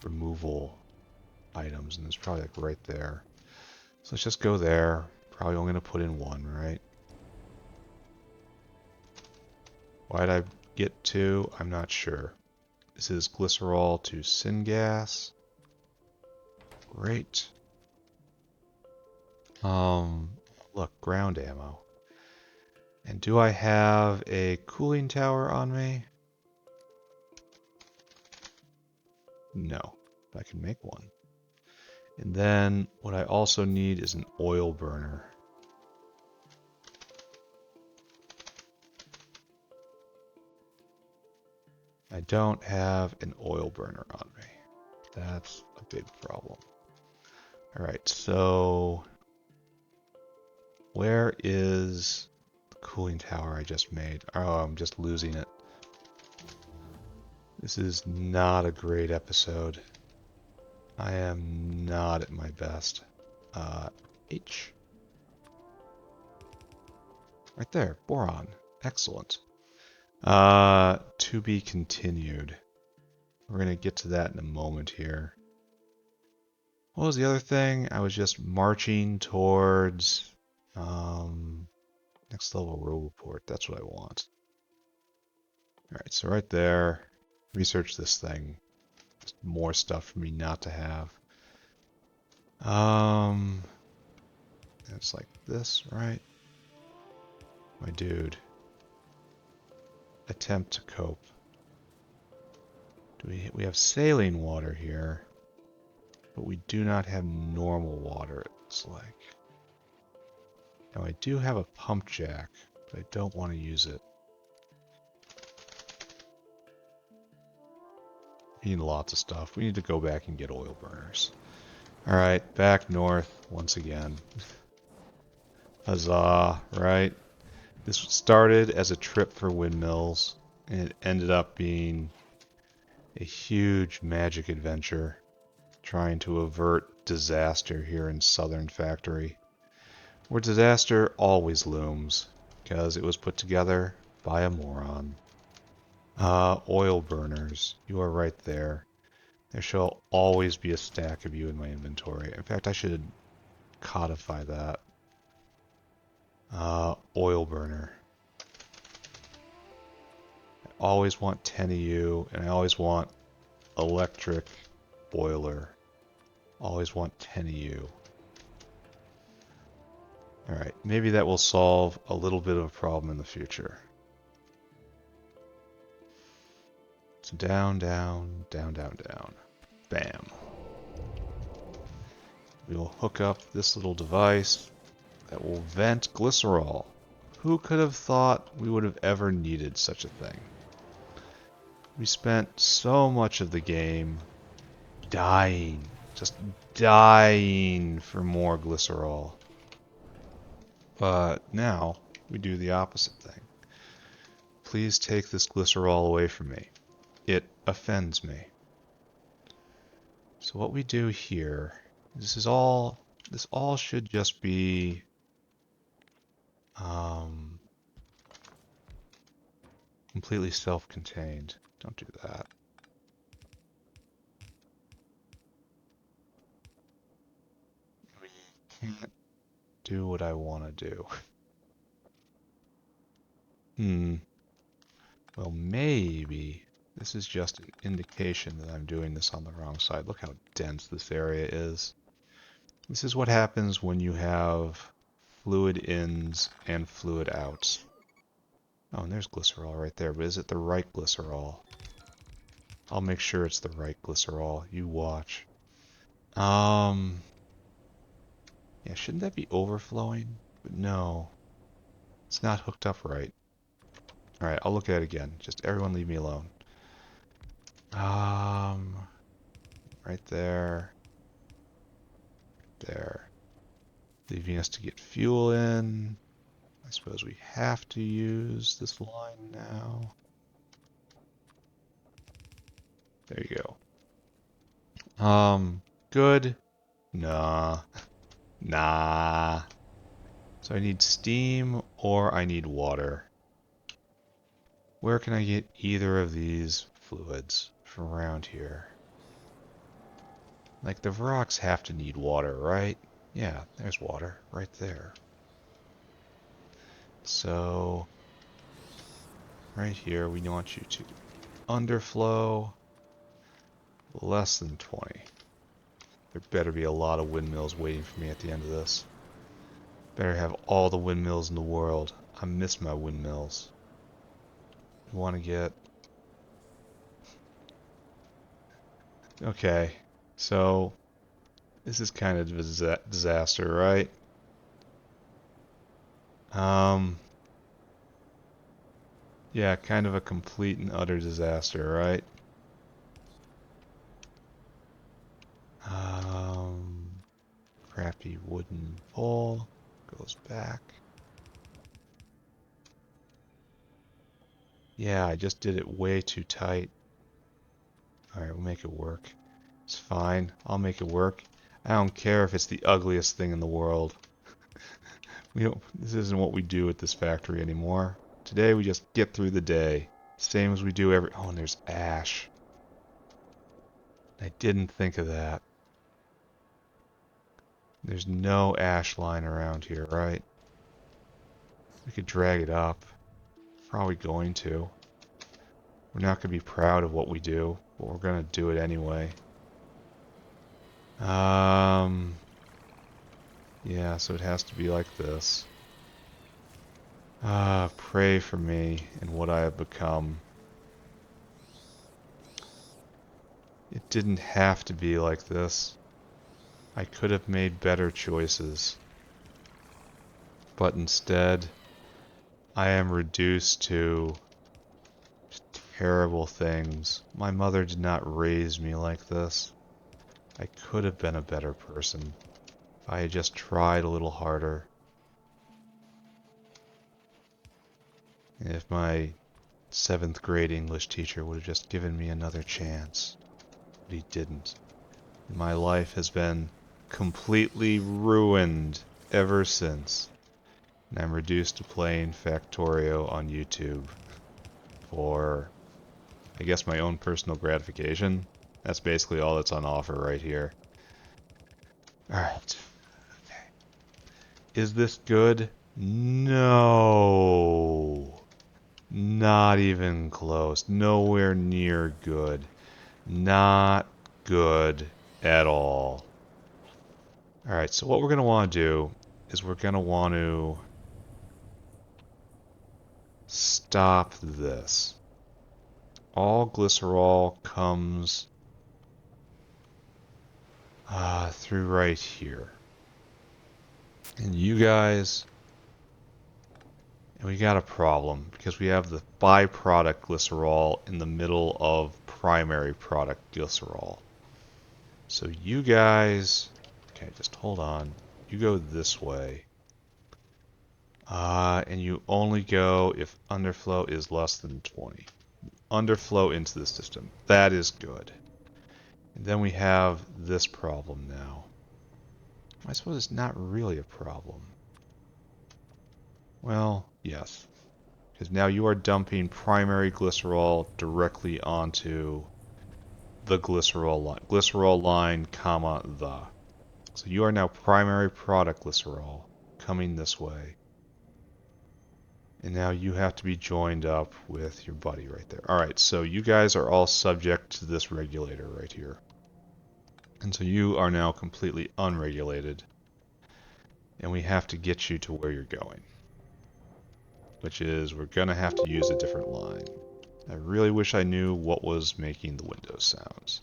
removal items, and it's probably like right there. So let's just go there. Probably only going to put in 1, right? Why'd I get 2? I'm not sure. This is glycerol to syngas. Great. Look, ground ammo. And do I have a cooling tower on me? No, but I can make one. And then what I also need is an oil burner. I don't have an oil burner on me. That's a big problem. Alright, so where is the cooling tower I just made? Oh, I'm just losing it. This is not a great episode. I am not at my best. H. Right there, boron. Excellent. To be continued. We're going to get to that in a moment here. What was the other thing? I was just marching towards next level row report. That's what I want. Alright, so right there, research this thing. Just more stuff for me not to have. It's like this, right? My dude. Attempt to cope. We have saline water here. but we do not have normal water, it looks like. Now I do have a pump jack, but I don't want to use it. We need lots of stuff. We need to go back and get oil burners. Alright, back north once again. Huzzah, right? This started as a trip for windmills, and it ended up being a huge magic adventure trying to avert disaster here in Southern Factory, where disaster always looms because it was put together by a moron. Oil burners, you are right there. There shall always be a stack of you in my inventory. In fact, I should codify that. Oil burner. I always want 10 of you, and I always want electric boiler. Always want 10 of you. Alright, maybe that will solve a little bit of a problem in the future. So down, down, down, down, down. Bam. We will hook up this little device that will vent glycerol. Who could have thought we would have ever needed such a thing? We spent so much of the game dying, just dying for more glycerol. But now we do the opposite thing. Please take this glycerol away from me. It offends me. So what we do here, this all should just be completely self-contained. Don't do that. We can't do what I want to do. Well, maybe this is just an indication that I'm doing this on the wrong side. Look how dense this area is. This is what happens when you have fluid ins and fluid outs. Oh, and there's glycerol right there, but is it the right glycerol? I'll make sure it's the right glycerol. You watch. Yeah, shouldn't that be overflowing? But no. It's not hooked up right. Alright, I'll look at it again. Just everyone leave me alone. Right there. There. Leaving us to get fuel in. I suppose we have to use this line now. There you go. Good. Nah. Nah. So I need steam or I need water. Where can I get either of these fluids from around here? Like the Borax have to need water, right? Yeah, there's water right there. So right here we want you to underflow less than 20. There better be a lot of windmills waiting for me at the end of this. Better have all the windmills in the world. I miss my windmills. We want to get... Okay, so this is kind of a disaster, right? Yeah, kind of a complete and utter disaster, right? Crappy wooden pole goes back. Yeah, I just did it way too tight. Alright, we'll make it work. It's fine. I'll make it work. I don't care if it's the ugliest thing in the world. This isn't what we do at this factory anymore. Today we just get through the day. Same as we do every... Oh, and there's ash. I didn't think of that. There's no ash line around here, right? We could drag it up. Probably going to. We're not going to be proud of what we do, but we're going to do it anyway. Yeah, so it has to be like this. Pray for me and what I have become. It didn't have to be like this. I could have made better choices. But instead, I am reduced to terrible things. My mother did not raise me like this. I could have been a better person if I had just tried a little harder. And if my 7th grade English teacher would have just given me another chance. But he didn't. My life has been completely ruined ever since. And I'm reduced to playing Factorio on YouTube for, I guess, my own personal gratification. That's basically all that's on offer right here. Alright. Okay. Is this good? No. Not even close. Nowhere near good. Not good at all. Alright, so what we're going to want to do is we're going to want to stop this. All glycerol comes through right here. And you guys, we got a problem because we have the byproduct glycerol in the middle of primary product glycerol. So you guys, okay, just hold on. You go this way. And you only go if underflow is less than 20. Underflow into the system. That is good. And then we have this problem now. I suppose it's not really a problem. Well, yes. Because now you are dumping primary glycerol directly onto the glycerol line, comma, the. So you are now primary product glycerol coming this way. And now you have to be joined up with your buddy right there. Alright, so you guys are all subject to this regulator right here. And so you are now completely unregulated. And we have to get you to where you're going. Which is, we're going to have to use a different line. I really wish I knew what was making the Windows sounds.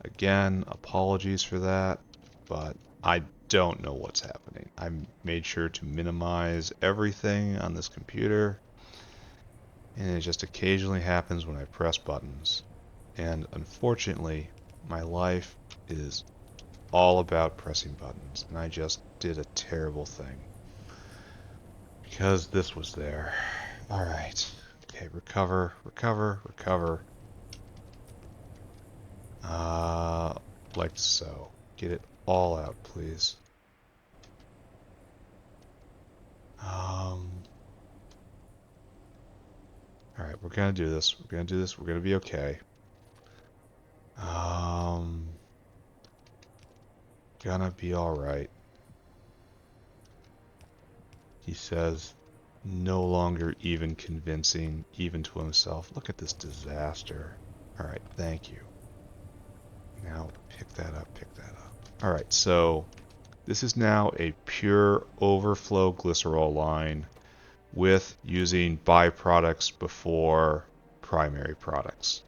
Again, apologies for that, but I don't know what's happening. I made sure to minimize everything on this computer, and it just occasionally happens when I press buttons. And unfortunately, my life is all about pressing buttons, and I just did a terrible thing. Because this was there. Alright. Okay, recover, recover, recover. Like so. Get it all out, please. Alright, we're gonna do this. We're gonna do this. We're gonna be okay. Gonna be alright. He says, no longer even convincing, even to himself. Look at this disaster. Alright, thank you. Now, pick that up, pick that up. Alright, so this is now a pure overflow glycerol line with using byproducts before primary products.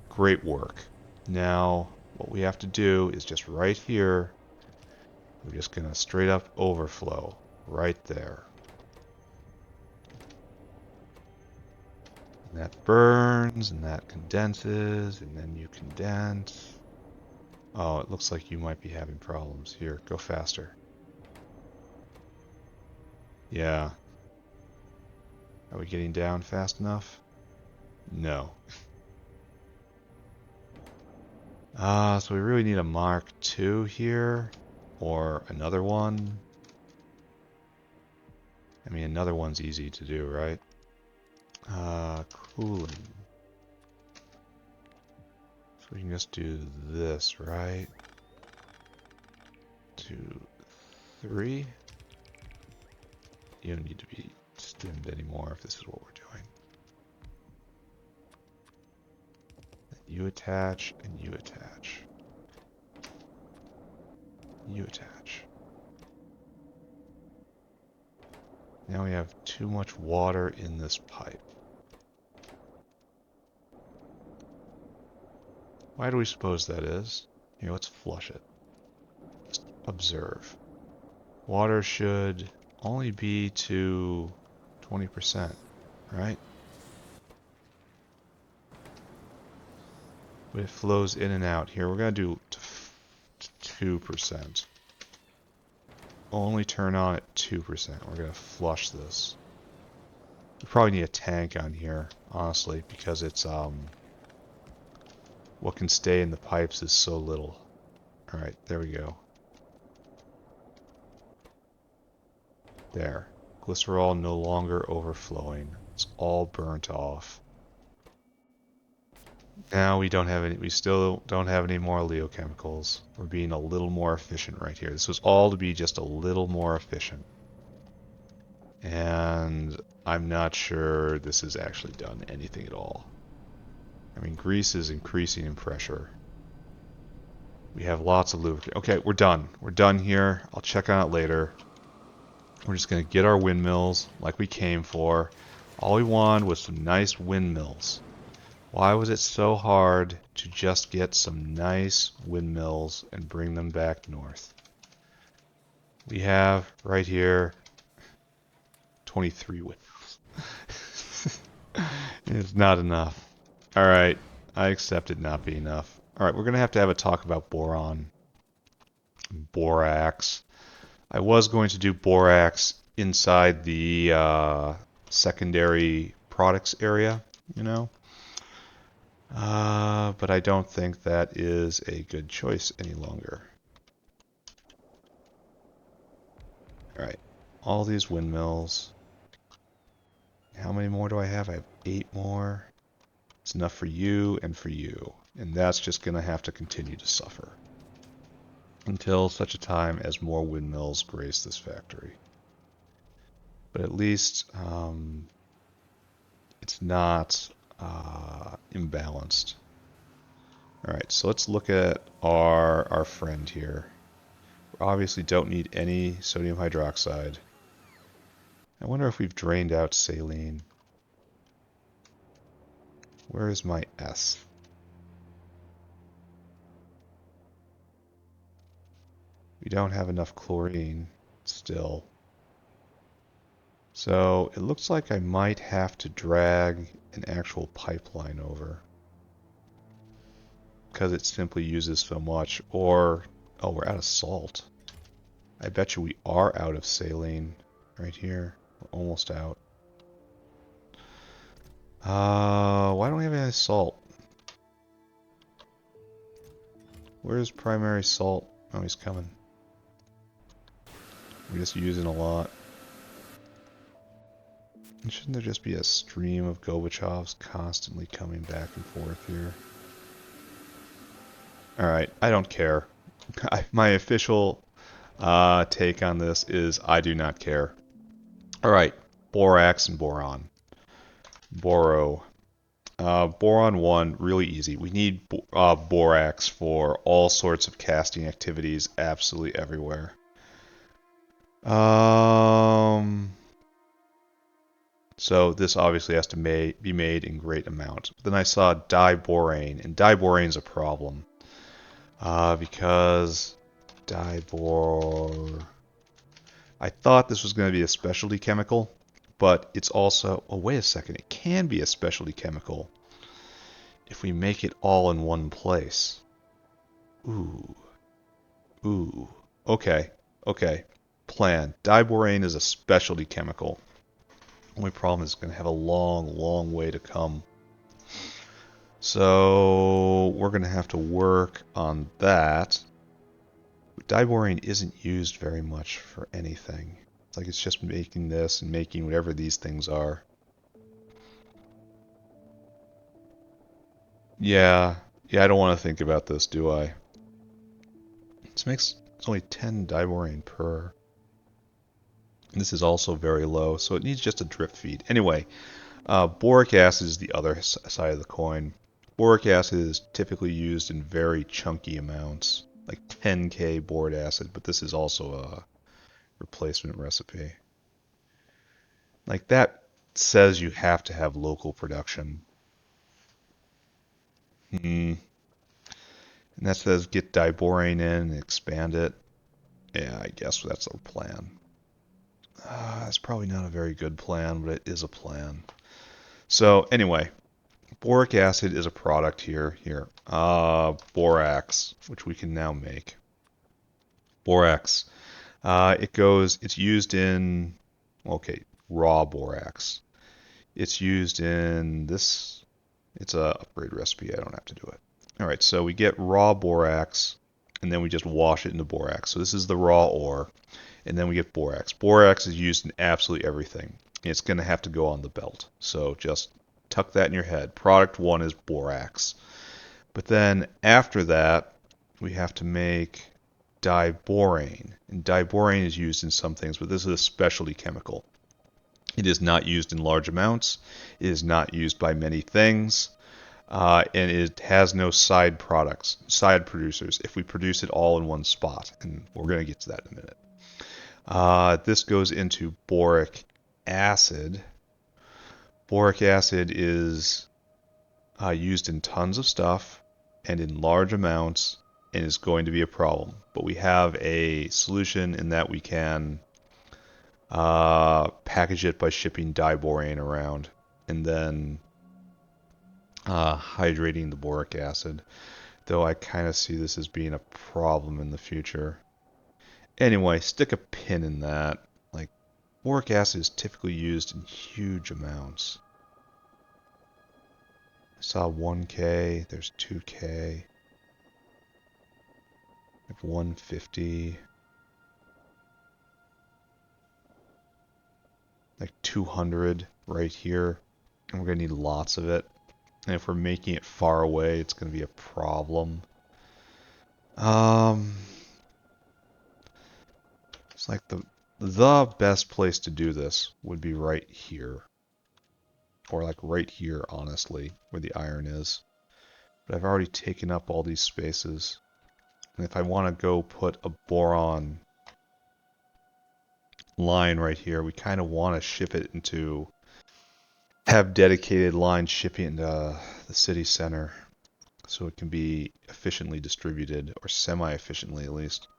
Great work. Now, what we have to do is just right here, we're just going to straight up overflow right there. And that burns, and that condenses, and then you condense. Oh, it looks like you might be having problems. Here, go faster. Yeah. Are we getting down fast enough? No. So we really need a Mark II here, or another one. I mean, another one's easy to do, right? Cooling. So we can just do this, right? 2, 3. You don't need to be stimmed anymore if this is what we're doing. You attach, and you attach. You attach. Now we have too much water in this pipe. Why do we suppose that is? Here, let's flush it. Just observe. Water should only be to 20%, right? But it flows in and out. Here, we're going to do to 2%. Only turn on at 2%. We're going to flush this. We probably need a tank on here, honestly, because it's what can stay in the pipes is so little. Alright, there we go. There. Glycerol no longer overflowing. It's all burnt off. Now we don't have any, we still don't have any more oleochemicals. We're being a little more efficient right here. This was all to be just a little more efficient. And I'm not sure this has actually done anything at all. I mean, grease is increasing in pressure. We have lots of lubricant. Okay, we're done. We're done here. I'll check on it later. We're just going to get our windmills like we came for. All we wanted was some nice windmills. Why was it so hard to just get some nice windmills and bring them back north? We have right here 23 windmills. It's not enough. Alright, I accept it not being enough. Alright, we're going to have a talk about boron. Borax. I was going to do borax inside the secondary products area, you know. But I don't think that is a good choice any longer. Alright, all these windmills. How many more do I have? I have 8 more. It's enough for you and for you. And that's just going to have to continue to suffer. Until such a time as more windmills grace this factory. But at least it's not imbalanced. Alright, so let's look at our friend here. We obviously don't need any sodium hydroxide. I wonder if we've drained out saline. Where is my S? We don't have enough chlorine still. So it looks like I might have to drag an actual pipeline over. Because it simply uses so much. Or, oh, we're out of salt. I bet you we are out of saline right here. We're almost out. Why don't we have any salt? Where's primary salt? Oh, he's coming. We're just using a lot. And shouldn't there just be a stream of Gorbachevs constantly coming back and forth here? Alright, I don't care. My official take on this is I do not care. Alright, borax and boron. Boro. Boron 1, really easy. We need borax for all sorts of casting activities absolutely everywhere. So this obviously has to be made in great amounts. Then I saw diborane, and diborane is a problem. Because dibor... I thought this was going to be a specialty chemical, but it's also... Oh, wait a second. It can be a specialty chemical if we make it all in one place. Ooh. Ooh. Okay. Okay. Plan. Diborane is a specialty chemical. Only problem is it's going to have a long, long way to come. So we're going to have to work on that. Diborane isn't used very much for anything. It's like it's just making this and making whatever these things are. Yeah, I don't want to think about this, do I? It's only 10 diborane per. And this is also very low, so it needs just a drip feed. Anyway, boric acid is the other side of the coin. Boric acid is typically used in very chunky amounts, like 10K boric acid, but this is also a replacement recipe. Like that says you have to have local production. And that says get diborane in and expand it. Yeah, I guess that's the plan. That's probably not a very good plan, but it is a plan. So anyway, boric acid is a product here. Borax, which we can now make. Borax. It's used in, okay, raw borax. It's used in this, it's a upgrade recipe. I don't have to do it. All right, so we get raw borax, and then we just wash it into borax. So this is the raw ore, and then we get borax. Borax is used in absolutely everything. It's going to have to go on the belt. So just tuck that in your head. Product one is borax. But then after that, we have to make diborane. And diborane is used in some things, but this is a specialty chemical. It is not used in large amounts. It is not used by many things. And it has no side products, side producers, if we produce it all in one spot. And we're going to get to that in a minute. This goes into boric acid. Boric acid is used in tons of stuff and in large amounts and is going to be a problem. But we have a solution in that we can package it by shipping diborane around and then hydrating the boric acid. Though I kind of see this as being a problem in the future. Anyway, stick a pin in that. Like, boric acid is typically used in huge amounts. I saw 1K, there's 2K, like 150, like 200 right here, and we're going to need lots of it. And if we're making it far away, it's going to be a problem. It's like the best place to do this would be right here. Or like right here, honestly, where the iron is. But I've already taken up all these spaces. And if I want to go put a boron line right here, we kind of want to ship it into, have dedicated lines shipping into the city center so it can be efficiently distributed, or semi-efficiently at least.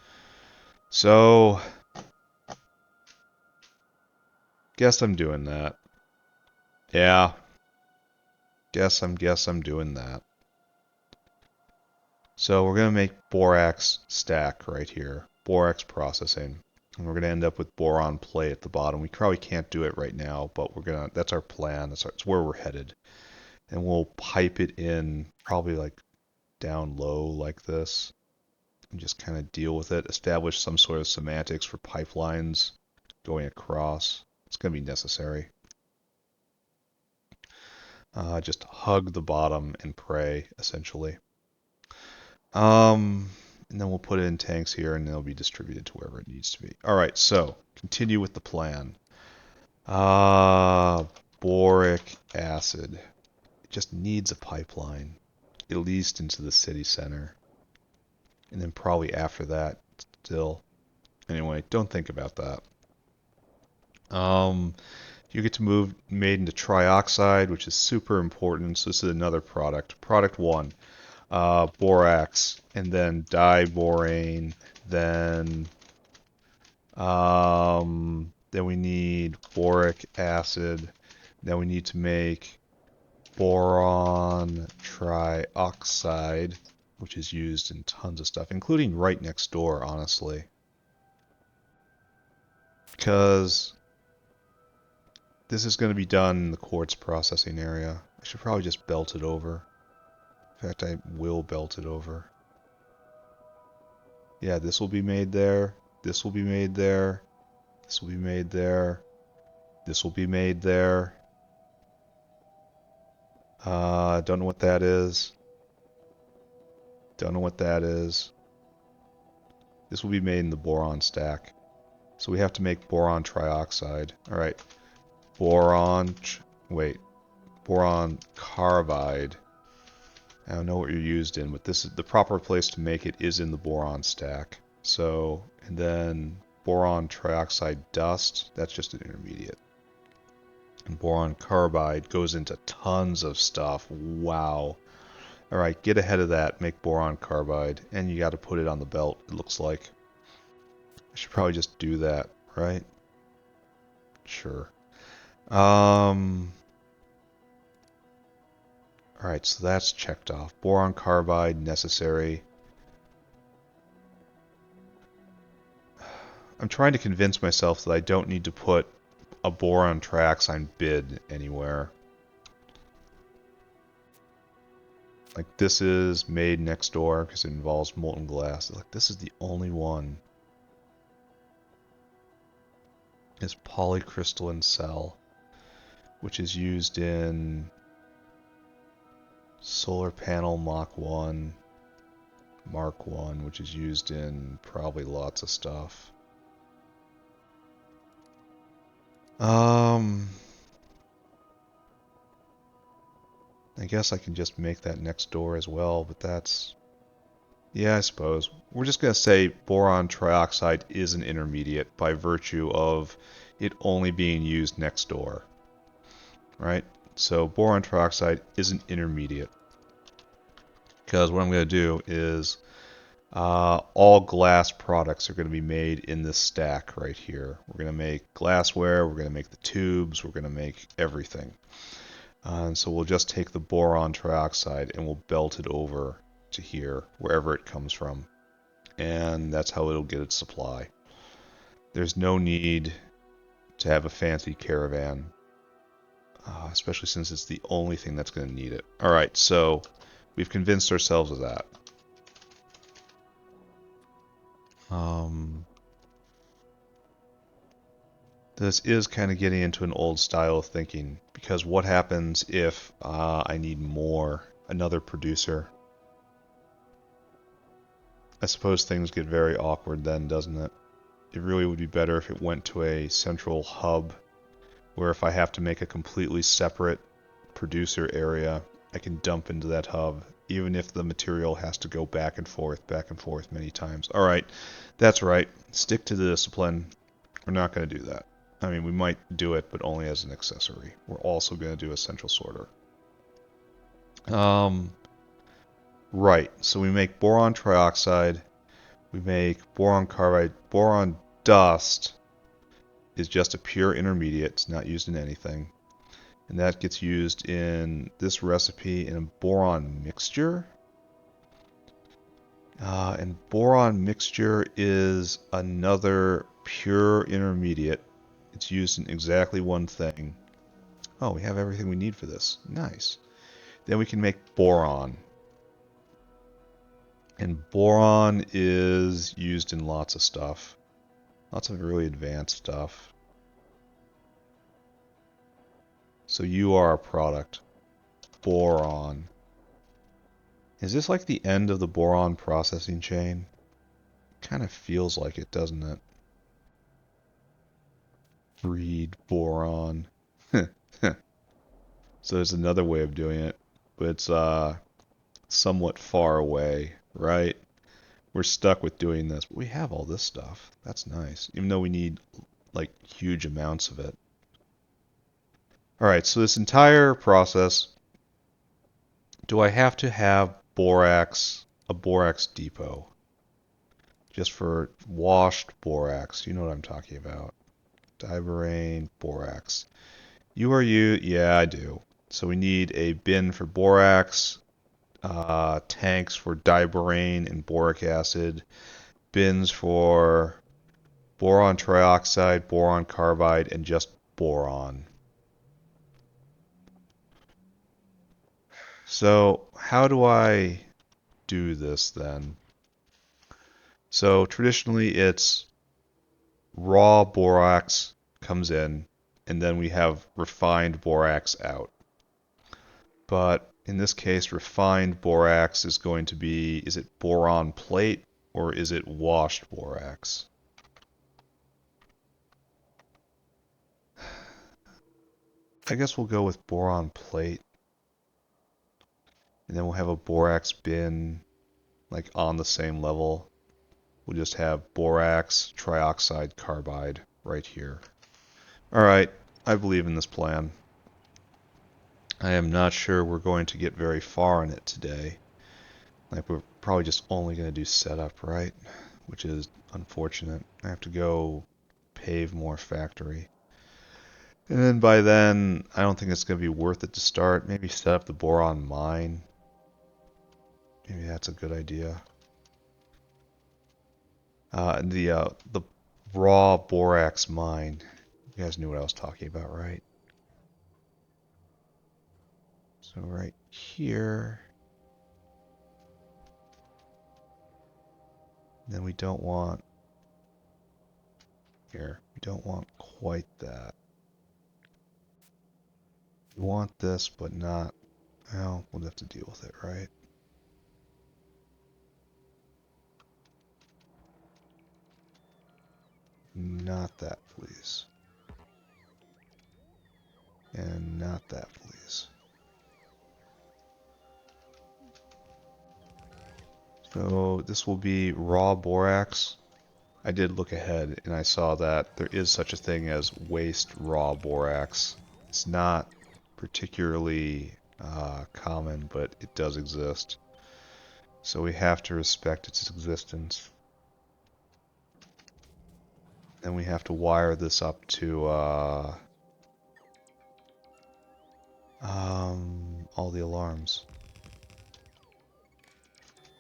So, guess I'm doing that. Yeah, guess I'm doing that. So we're going to make borax stack right here, borax processing. And we're going to end up with boron plate at the bottom. We probably can't do it right now, but that's our plan. That's where we're headed. And we'll pipe it in probably like down low like this. And just kind of deal with it. Establish some sort of semantics for pipelines going across. It's going to be necessary. Just hug the bottom and pray, essentially. And then we'll put it in tanks here, and they'll be distributed to wherever it needs to be. All right, so continue with the plan. Boric acid. It just needs a pipeline, at least into the city center. And then probably after that, still. Anyway, don't think about that. You get to move made into trioxide, which is super important. So this is another product. Product one. Borax, and then diborane, then we need boric acid, then we need to make boron trioxide, which is used in tons of stuff, including right next door, honestly. Because this is going to be done in the quartz processing area. I should probably just belt it over. In fact, I will belt it over. Yeah, this will be made there. This will be made there. This will be made there. This will be made there. Don't know what that is. Don't know what that is. This will be made in the boron stack. So we have to make boron trioxide. Alright. Boron carbide. I don't know what you're used in, but this is the proper place to make it is in the boron stack. So, and then boron trioxide dust, that's just an intermediate. And boron carbide goes into tons of stuff. Wow. Alright, get ahead of that, make boron carbide, and you got to put it on the belt, it looks like. I should probably just do that, right? Sure. Alright, so that's checked off. Boron carbide, necessary. I'm trying to convince myself that I don't need to put a boron trioxide bid anywhere. Like, this is made next door because it involves molten glass. Like, this is the only one. Is polycrystalline cell, which is used in solar panel Mach 1, Mark 1, which is used in probably lots of stuff. I guess I can just make that next door as well, but that's... Yeah, I suppose. We're just going to say boron trioxide is an intermediate by virtue of it only being used next door. Right? So boron trioxide is an intermediate. Because what I'm going to do is all glass products are going to be made in this stack right here. We're going to make glassware, we're going to make the tubes, we're going to make everything. And so we'll just take the boron trioxide and we'll belt it over to here, wherever it comes from. And that's how it'll get its supply. There's no need to have a fancy caravan, especially since it's the only thing that's going to need it. Alright, so we've convinced ourselves of that. This is kind of getting into an old style of thinking, because what happens if I need another producer? I suppose things get very awkward then, doesn't it? It really would be better if it went to a central hub, where if I have to make a completely separate producer area, I can dump into that hub, even if the material has to go back and forth many times. Alright, that's right. Stick to the discipline. We're not going to do that. I mean, we might do it, but only as an accessory. We're also going to do a central sorter. Right, so we make boron trioxide, we make boron carbide. Boron dust is just a pure intermediate, it's not used in anything. And that gets used in this recipe in a boron mixture. And boron mixture is another pure intermediate. It's used in exactly one thing. Oh, we have everything we need for this. Nice. Then we can make boron. And boron is used in lots of stuff. Lots of really advanced stuff. So you are a product. Boron. Is this like the end of the boron processing chain? Kind of feels like it, doesn't it? Breed boron. So there's another way of doing it, but it's somewhat far away, right? We're stuck with doing this, but we have all this stuff. That's nice, even though we need like huge amounts of it. Alright, so this entire process, do I have to have borax, a borax depot? Just for washed borax, you know what I'm talking about. Diborane, borax. You are you? Yeah, I do. So we need a bin for borax, tanks for diborane and boric acid, bins for boron trioxide, boron carbide, and just boron. So how do I do this then? So traditionally it's raw borax comes in, and then we have refined borax out. But in this case, refined borax is going to be, is it boron plate or is it washed borax? I guess we'll go with boron plate. And then we'll have a borax bin like on the same level. We'll just have borax trioxide carbide right here. Alright, I believe in this plan. I am not sure we're going to get very far in it today. Like, we're probably just only going to do setup, right? Which is unfortunate. I have to go pave more factory. And then by then, I don't think it's going to be worth it to start. Maybe set up the boron mine. Maybe that's a good idea. The raw borax mine. You guys knew what I was talking about, right? So right here. Then we don't want here. We don't want quite that. We want this, but not. Well, we'll have to deal with it, right? Not that, please. And not that, please. So this will be raw borax. I did look ahead and I saw that there is such a thing as waste raw borax. It's not particularly common, but it does exist. So we have to respect its existence. Then we have to wire this up to all the alarms.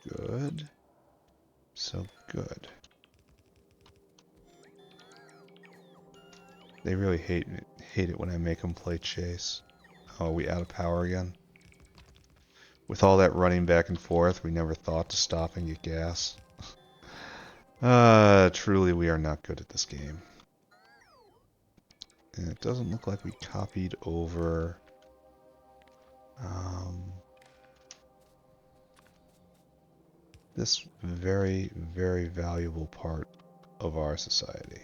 Good. So good. They really hate it when I make them play chase. Oh, are we out of power again? With all that running back and forth, we never thought to stop and get gas. Truly we are not good at this game. And it doesn't look like we copied over this very, very valuable part of our society.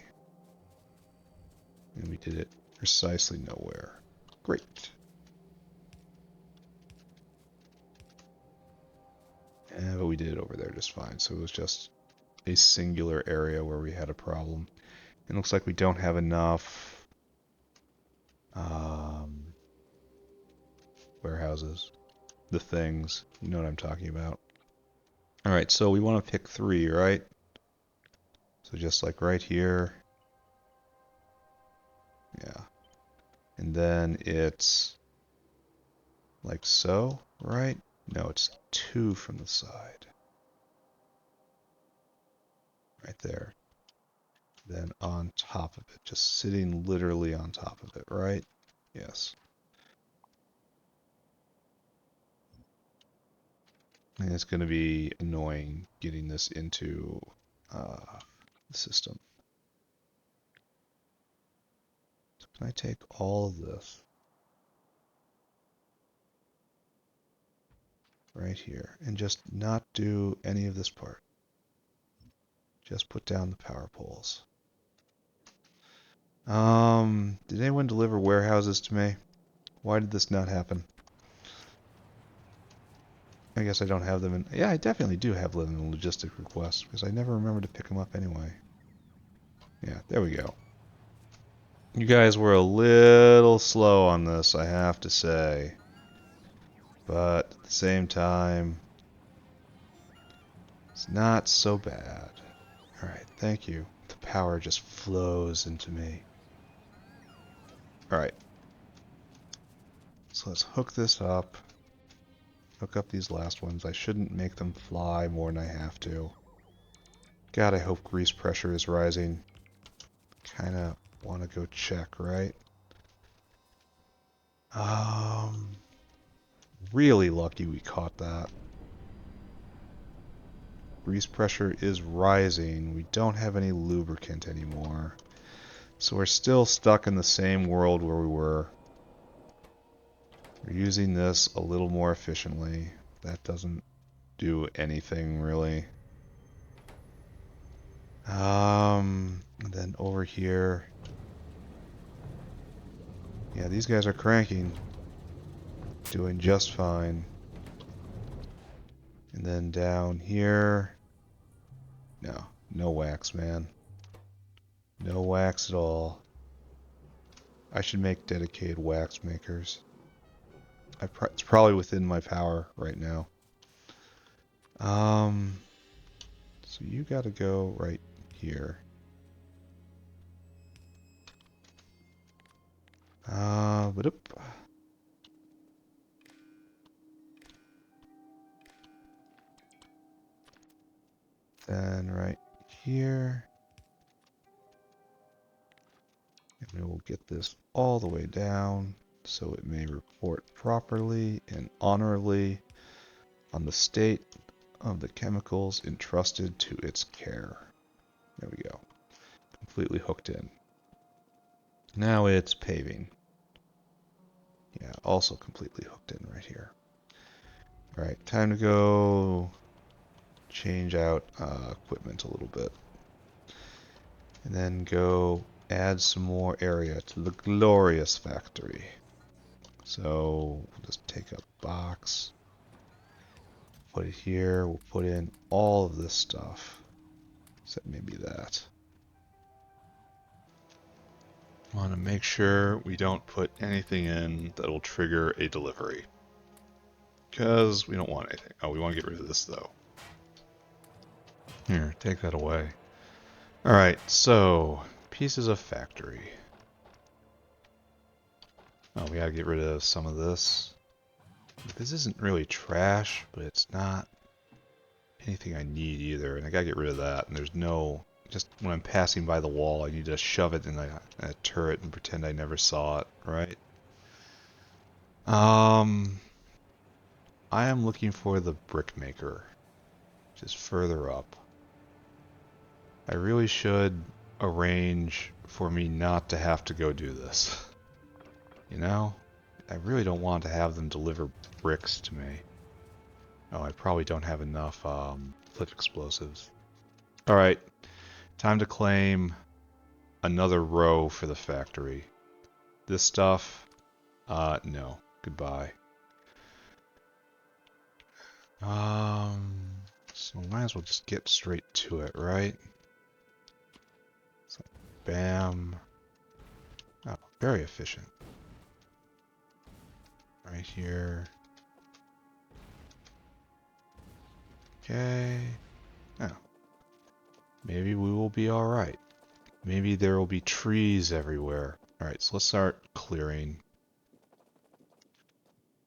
And we did it precisely nowhere. Great. But we did it over there just fine. So it was just a singular area where we had a problem. It looks like we don't have enough warehouses. The things. You know what I'm talking about. Alright, so we want to pick 3, right? So just like right here. Yeah. And then it's like so, right? No, it's 2 from the side. Right there. Then on top of it. Just sitting literally on top of it, right? Yes. And it's going to be annoying getting this into the system. So can I take all of this right here and just not do any of this part? Just put down the power poles. Did anyone deliver warehouses to me? Why did this not happen? I guess I don't have them in... Yeah, I definitely do have them in logistic requests, because I never remember to pick them up anyway. Yeah, there we go. You guys were a little slow on this, I have to say. But at the same time, it's not so bad. Alright, thank you. The power just flows into me. Alright. So let's hook this up. Hook up these last ones. I shouldn't make them fly more than I have to. God, I hope grease pressure is rising. Kinda want to go check, right? Really lucky we caught that. Grease pressure is rising. We don't have any lubricant anymore. So we're still stuck in the same world where we were. We're using this a little more efficiently. That doesn't do anything really. And then over here. Yeah, these guys are cranking. Doing just fine. And then down here. No, no wax, man. No wax at all. I should make dedicated wax makers. It's probably within my power right now. So you gotta go right here. But then right here. And we will get this all the way down so it may report properly and honorably on the state of the chemicals entrusted to its care. There we go. Completely hooked in. Now it's paving. Yeah, also completely hooked in right here. Alright, time to go change out equipment a little bit. And then go add some more area to the glorious factory. So we'll just take a box, put it here, we'll put in all of this stuff. Except maybe that. Want to make sure we don't put anything in that will trigger a delivery. Because we don't want anything. Oh, we want to get rid of this though. Here, take that away. Alright, so pieces of factory. Oh, we gotta get rid of some of this. This isn't really trash, but it's not anything I need either. And I gotta get rid of that. And there's no... Just when I'm passing by the wall, I need to shove it in a turret and pretend I never saw it, right? I am looking for the brick maker, which is further up. I really should arrange for me not to have to go do this. You know? I really don't want to have them deliver bricks to me. Oh, I probably don't have enough flip explosives. Alright, time to claim another row for the factory. This stuff, no. Goodbye. So might as well just get straight to it, right? So, bam. Oh, very efficient. Right here. Okay. Oh. Maybe we will be alright. Maybe there will be trees everywhere. Alright, so let's start clearing.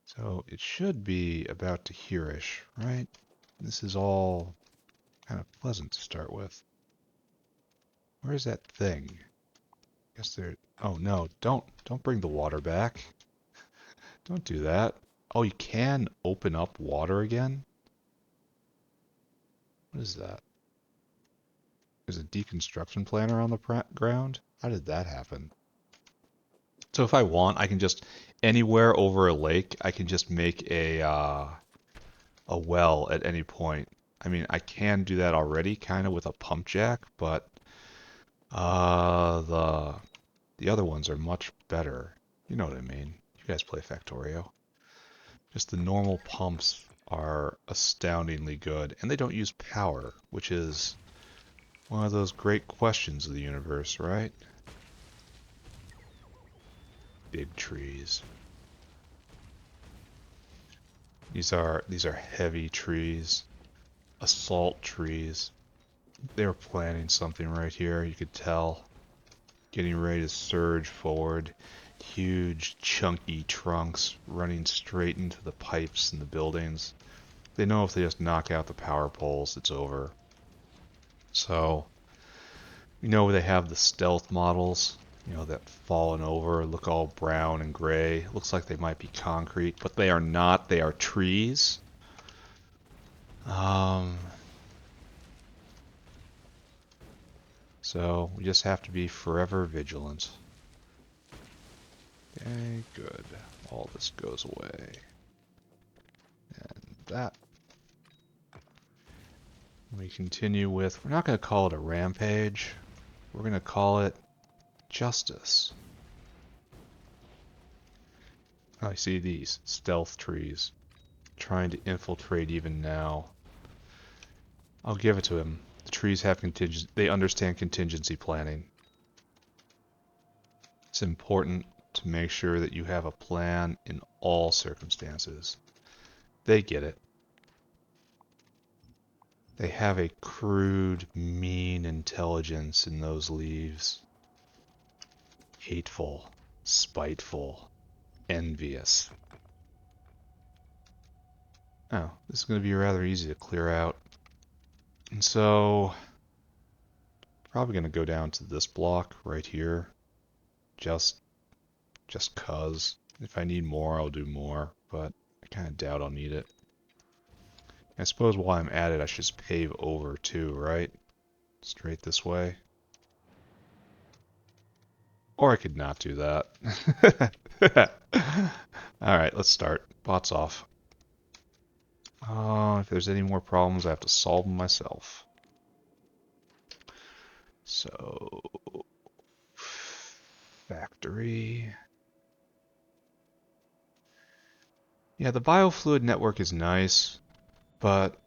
So it should be about to here-ish, right? This is all kind of pleasant to start with. Where's that thing? Guess there... Oh no, don't bring the water back. Don't do that. Oh, you can open up water again? What is that? There's a deconstruction planner on the ground? How did that happen? So if I want, I can just... Anywhere over a lake, I can just make a well at any point. I mean, I can do that already, kind of with a pump jack, but the other ones are much better. You know what I mean. You guys play Factorio. Just the normal pumps are astoundingly good, and they don't use power, which is one of those great questions of the universe, right? Big trees. These are heavy trees. Assault trees. They were planning something right here, you could tell. Getting ready to surge forward. Huge, chunky trunks running straight into the pipes in the buildings. They know if they just knock out the power poles, it's over. So, you know they have the stealth models, you know, that fallen over, look all brown and gray. Looks like they might be concrete, but they are not. They are trees. So we just have to be forever vigilant. Okay, good. All this goes away. And that. We continue with, we're not going to call it a rampage. We're going to call it justice. I see these stealth trees trying to infiltrate even now. I'll give it to him. The trees have they understand contingency planning. It's important to make sure that you have a plan in all circumstances. They get it. They have a crude, mean intelligence in those leaves. Hateful, spiteful, envious. Oh, this is going to be rather easy to clear out. And so, probably going to go down to this block right here. Just 'cause. If I need more, I'll do more, but I kind of doubt I'll need it. I suppose while I'm at it, I should just pave over too, right? Straight this way. Or I could not do that. Alright, let's start. Bots off. If there's any more problems, I have to solve them myself. So, factory. Yeah, the biofluid network is nice, but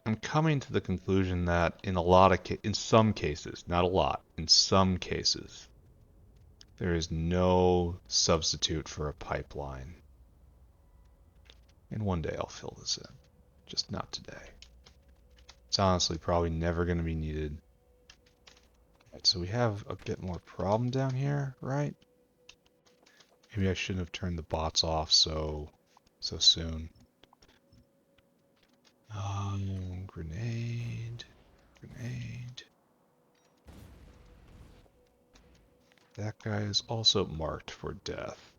I'm coming to the conclusion that in some cases, not a lot, in some cases, there is no substitute for a pipeline. And one day I'll fill this in, just not today. It's honestly probably never going to be needed. Right, so we have a bit more problem down here, right? Maybe I shouldn't have turned the bots off so soon. Grenade. That guy is also marked for death.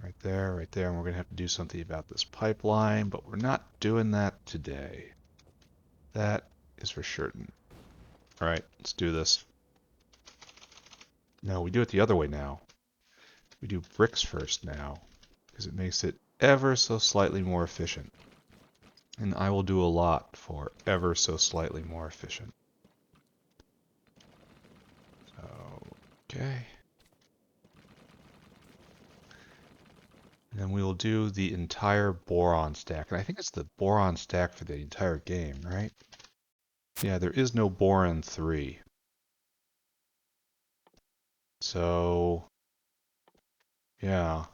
Right there, and we're going to have to do something about this pipeline, but we're not doing that today. That is for certain. Alright, let's do this. No, we do it the other way now. We do bricks first now, because it makes it ever so slightly more efficient. And I will do a lot for ever so slightly more efficient. Okay. And then we will do the entire boron stack. And I think it's the boron stack for the entire game, right? Yeah, there is no boron 3. So, yeah.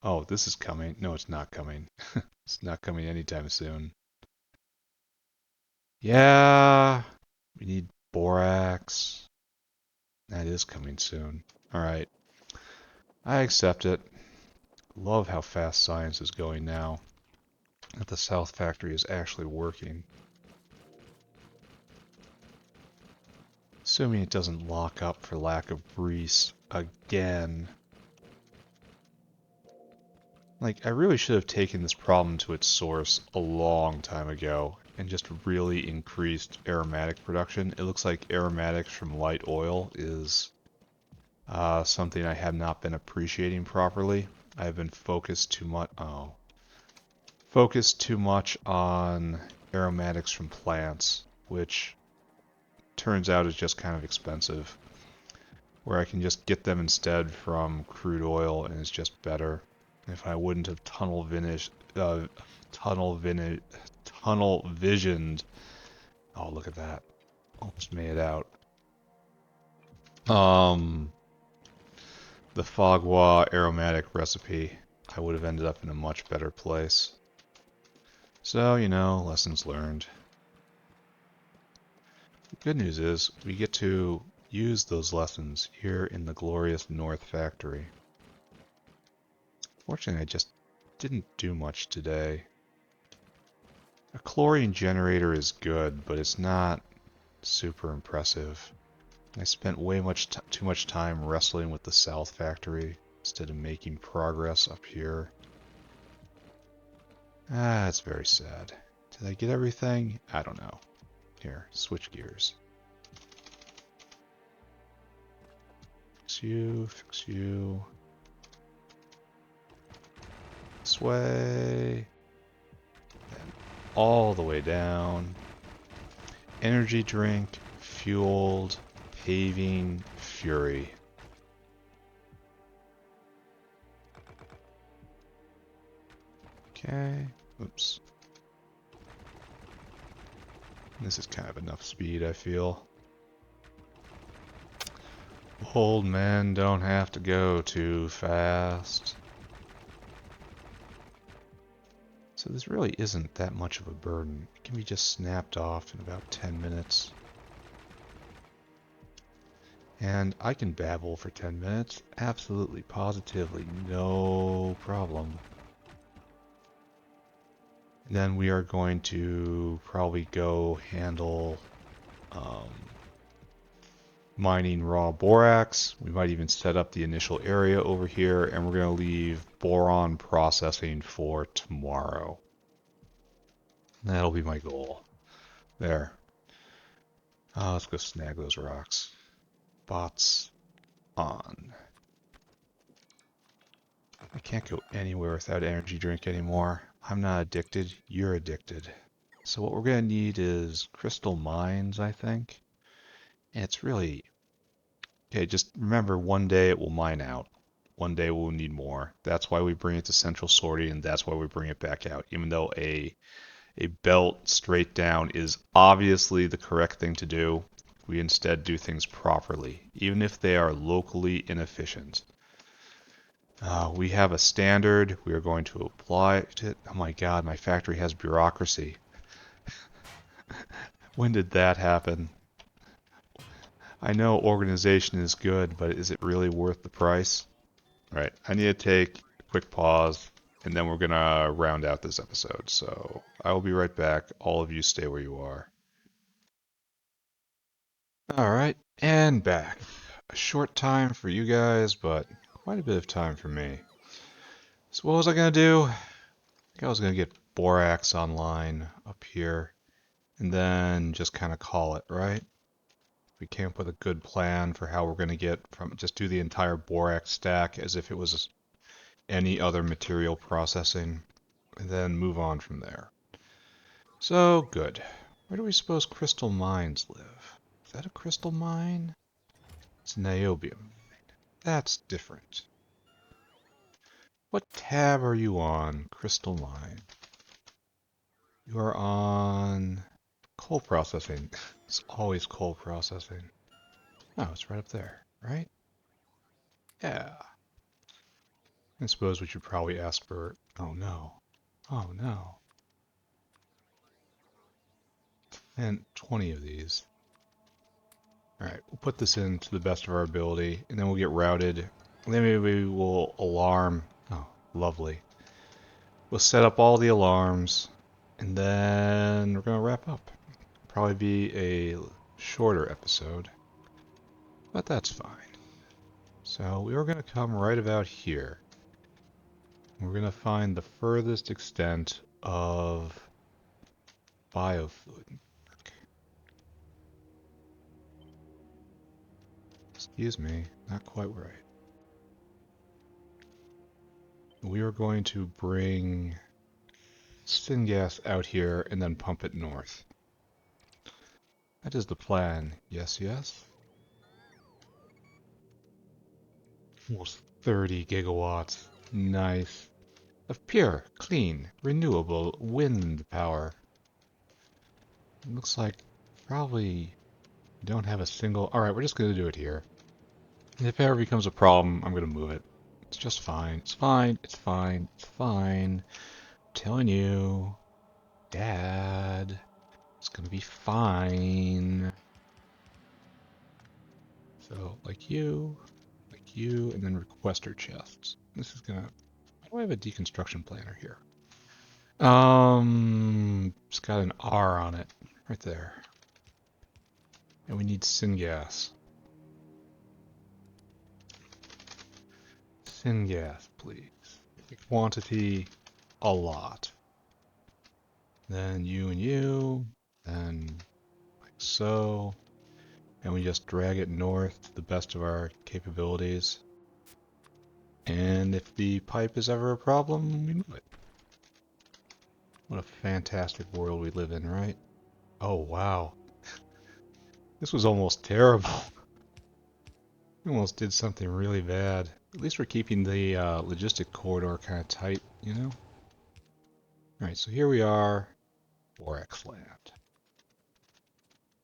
Oh, this is coming. No, it's not coming. It's not coming anytime soon. Yeah, we need borax. That is coming soon. Alright. I accept it. Love how fast science is going now. That the South Factory is actually working. Assuming it doesn't lock up for lack of grease again. Like, I really should have taken this problem to its source a long time ago and just really increased aromatic production. It looks like aromatics from light oil is something I have not been appreciating properly. I have been focused too much on aromatics from plants, which turns out is just kind of expensive. Where I can just get them instead from crude oil and it's just better. If I wouldn't have tunnel visioned. Oh, look at that! Almost made it out. The Fagua aromatic recipe, I would have ended up in a much better place. So, you know, lessons learned. The good news is we get to use those lessons here in the glorious North Factory. Fortunately, I just didn't do much today. A chlorine generator is good, but it's not super impressive. I spent way too much time wrestling with the South Factory instead of making progress up here. Ah, it's very sad. Did I get everything? I don't know. Here, switch gears. Fix you. This way. Then all the way down. Energy drink, fueled, paving, fury. Okay. Oops. This is kind of enough speed, I feel. Old men don't have to go too fast. So this really isn't that much of a burden. It can be just snapped off in about 10 minutes. And I can babble for 10 minutes. Absolutely, positively, no problem. Then we are going to probably go handle mining raw borax. We might even set up the initial area over here, and we're going to leave boron processing for tomorrow. That'll be my goal. There. Let's go snag those rocks. Bots on. I can't go anywhere without energy drink anymore. I'm not addicted, you're addicted. So what we're going to need is crystal mines, I think. And it's really... Okay, just remember one day it will mine out. One day we'll need more. That's why we bring it to central sorting, and that's why we bring it back out. Even though a belt straight down is obviously the correct thing to do, we instead do things properly, even if they are locally inefficient. We have a standard. We are going to apply it. Oh my god, my factory has bureaucracy. When did that happen? I know organization is good, but is it really worth the price? Right, I need to take a quick pause, and then we're going to round out this episode. So I will be right back. All of you stay where you are. Alright, and back. A short time for you guys, but quite a bit of time for me. So what was I going to do? I think I was going to get Borax online up here, and then just kind of call it, right? We came up with a good plan for how we're going to get from, just do the entire Borax stack as if it was any other material processing, and then move on from there. So, good. Where do we suppose crystal mines live? Is that a crystal mine? It's niobium. That's different. What tab are you on, crystal mine? You are on coal processing. It's always coal processing. Oh, it's right up there, right? Yeah. I suppose we should probably ask for... Oh no. Oh no. And 20 of these. Alright, we'll put this in to the best of our ability, and then we'll get routed. And then maybe we'll alarm. Oh, lovely. We'll set up all the alarms, and then we're going to wrap up. Probably be a shorter episode, but that's fine. So we are going to come right about here. We're going to find the furthest extent of biofluid. Excuse me, not quite right. We are going to bring syngas out here and then pump it north. That is the plan. Yes, yes. Almost 30 gigawatts. Nice. Of pure, clean, renewable wind power. It looks like probably don't have a single... Alright, we're just going to do it here. And if it ever becomes a problem, I'm going to move it. It's just fine. It's fine. It's fine. It's fine. I'm telling you, Dad, it's going to be fine. So, like you, and then requester chests. This is going to... Why do I have a deconstruction planner here? It's got an R on it, right there. And we need syngas. Syngas, please. The quantity, a lot. Then you and you, then like so. And we just drag it north to the best of our capabilities. And if the pipe is ever a problem, we move it. What a fantastic world we live in, right? Oh, wow. This was almost terrible. We almost did something really bad. At least we're keeping the logistic corridor kind of tight, you know? Alright, so here we are, Borax land.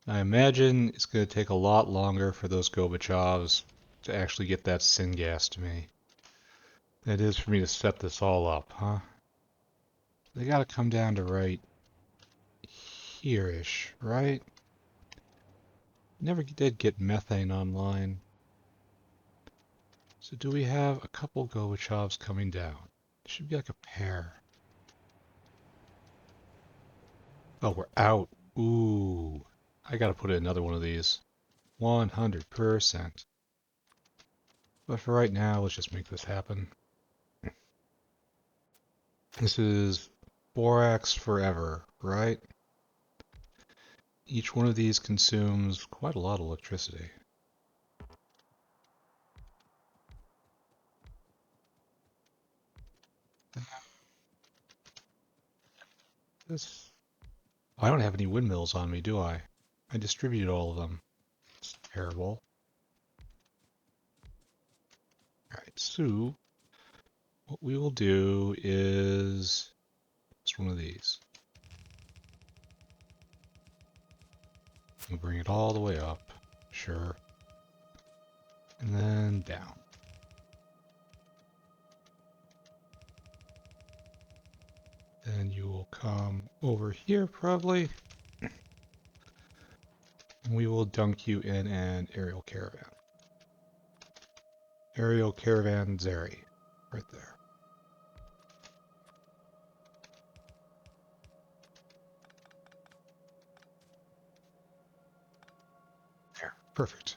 I imagine it's going to take a lot longer for those Gorbachevs to actually get that syngas to me. That is for me to set this all up, huh? They gotta come down to right here-ish, right? Never did get methane online. So do we have a couple Gorbachev coming down? Should be like a pair. Oh, we're out. Ooh. I gotta put in another one of these. 100%. But for right now, let's just make this happen. This is Borax forever, right? Each one of these consumes quite a lot of electricity. This... I don't have any windmills on me, do I? I distributed all of them. It's terrible. Alright, so what we will do is just one of these. We'll bring it all the way up. Sure. And then down. Then you will come over here probably. And we will dunk you in an aerial caravan. Aerial caravan Zeri. Right there. There. Perfect.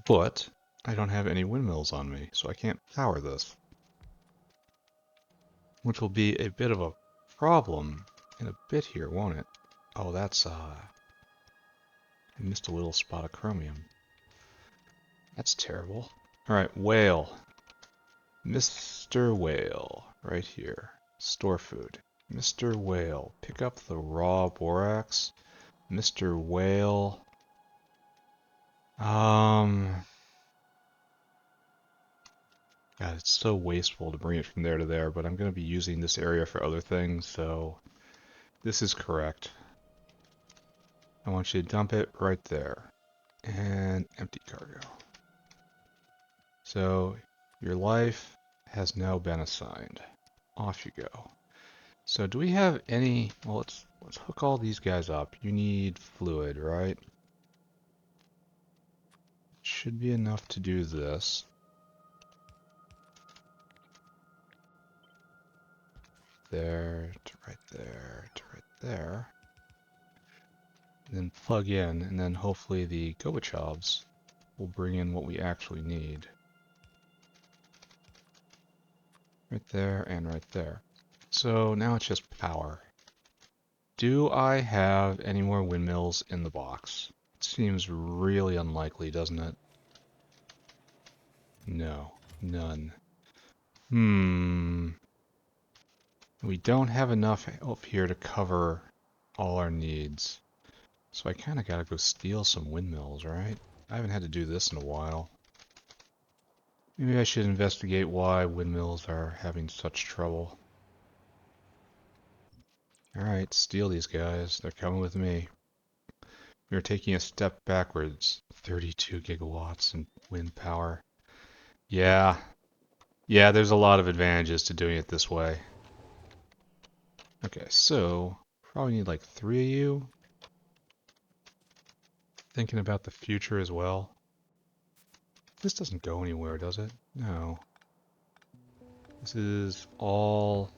But I don't have any windmills on me, so I can't power this. Which will be a bit of a problem in a bit here, won't it? Oh, that's, I missed a little spot of chromium. That's terrible. Alright, whale. Mr. Whale, right here. Store food. Mr. Whale, pick up the raw borax. Mr. Whale. God, it's so wasteful to bring it from there to there, but I'm going to be using this area for other things, so this is correct. I want you to dump it right there. And empty cargo. So, your life has now been assigned. Off you go. So do we have any... Well, let's hook all these guys up. You need fluid, right? Should be enough to do this. There, to right there, to right there. And then plug in, and then hopefully the Gobachovs will bring in what we actually need. Right there and right there. So now it's just power. Do I have any more windmills in the box? It seems really unlikely, doesn't it? No, none. We don't have enough up here to cover all our needs. So I kind of gotta go steal some windmills, right? I haven't had to do this in a while. Maybe I should investigate why windmills are having such trouble. Alright, steal these guys. They're coming with me. We're taking a step backwards. 32 gigawatts in wind power. Yeah. Yeah, there's a lot of advantages to doing it this way. Okay, so probably need like 3 of you. Thinking about the future as well. This doesn't go anywhere, does it? No. This is all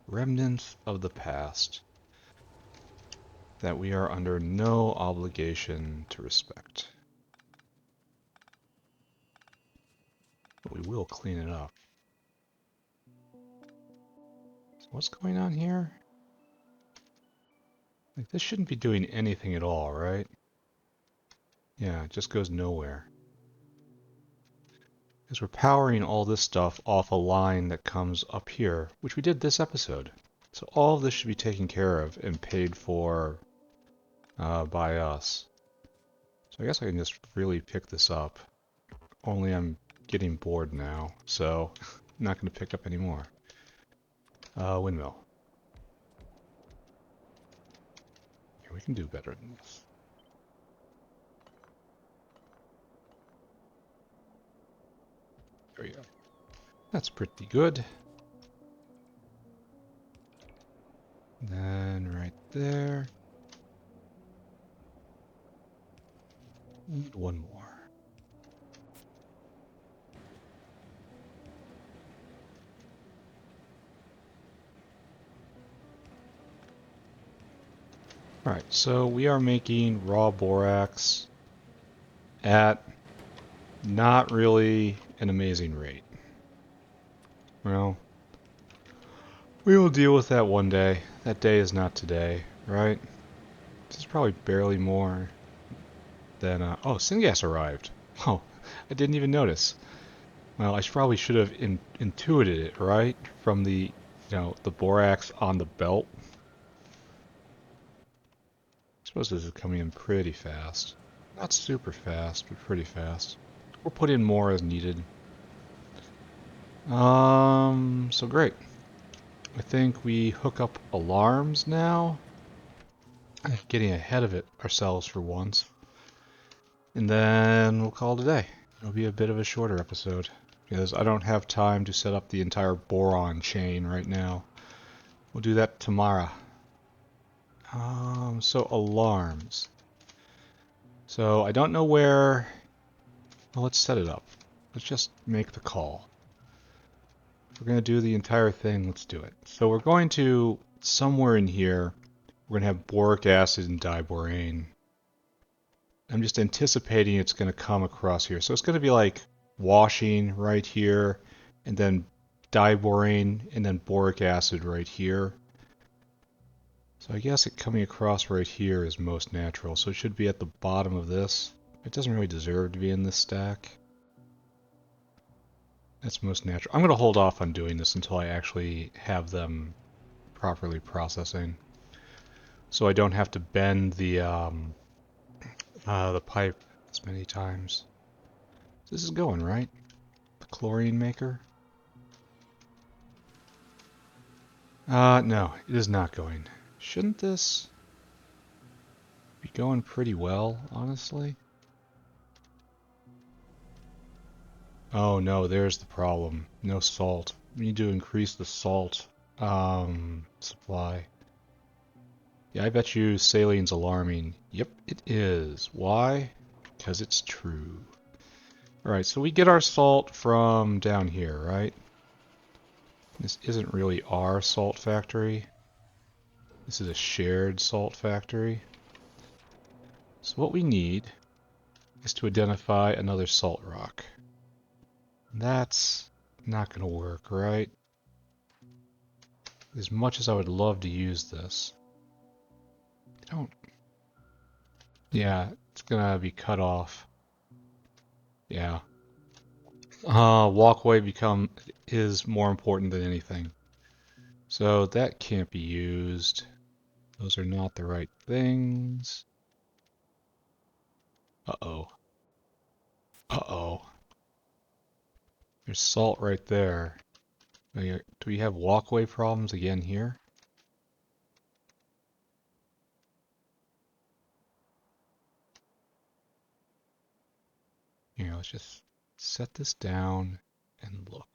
remnants of the past that we are under no obligation to respect. But we will clean it up. So what's going on here? Like, this shouldn't be doing anything at all, right? Yeah, it just goes nowhere. Because we're powering all this stuff off a line that comes up here, which we did this episode. So all of this should be taken care of and paid for by us. So I guess I can just really pick this up. Only I'm getting bored now, so I'm not going to pick up any more. Windmill. we can do better than this. There we go. That's pretty good. Then right there. And one more. Alright, so we are making raw borax at not really an amazing rate. Well, we will deal with that one day. That day is not today, right? This is probably barely more than... oh, syngas arrived. Oh, I didn't even notice. Well, probably should have intuited it, right? From the, the borax on the belt. I suppose this is coming in pretty fast. Not super fast, but pretty fast. We'll put in more as needed. So great. I think we hook up alarms now. Getting ahead of it ourselves for once. And then we'll call it a day. It'll be a bit of a shorter episode, because I don't have time to set up the entire boron chain right now. We'll do that tomorrow. So alarms. So I don't know where... Well, let's set it up. Let's just make the call. If we're going to do the entire thing, let's do it. So we're going to, somewhere in here, we're going to have boric acid and diborane. I'm just anticipating it's going to come across here. So it's going to be like washing right here, and then diborane, and then boric acid right here. So I guess it coming across right here is most natural. So it should be at the bottom of this. It doesn't really deserve to be in this stack. That's most natural. I'm going to hold off on doing this until I actually have them properly processing. So I don't have to bend the pipe as many times. This is going, right? The chlorine maker? No, it is not going. Shouldn't this be going pretty well, honestly? Oh no, there's the problem. No salt. We need to increase the salt supply. Yeah, I bet you saline's alarming. Yep, it is. Why? Because it's true. Alright, so we get our salt from down here, right? This isn't really our salt factory. This is a shared salt factory. So what we need is to identify another salt rock. That's not going to work, right? As much as I would love to use this. I don't... Yeah, it's going to be cut off. Yeah. Walkway is more important than anything. So that can't be used. Those are not the right things. Uh-oh. Uh-oh. There's salt right there. Do we have walkway problems again here? Here, let's just set this down and look.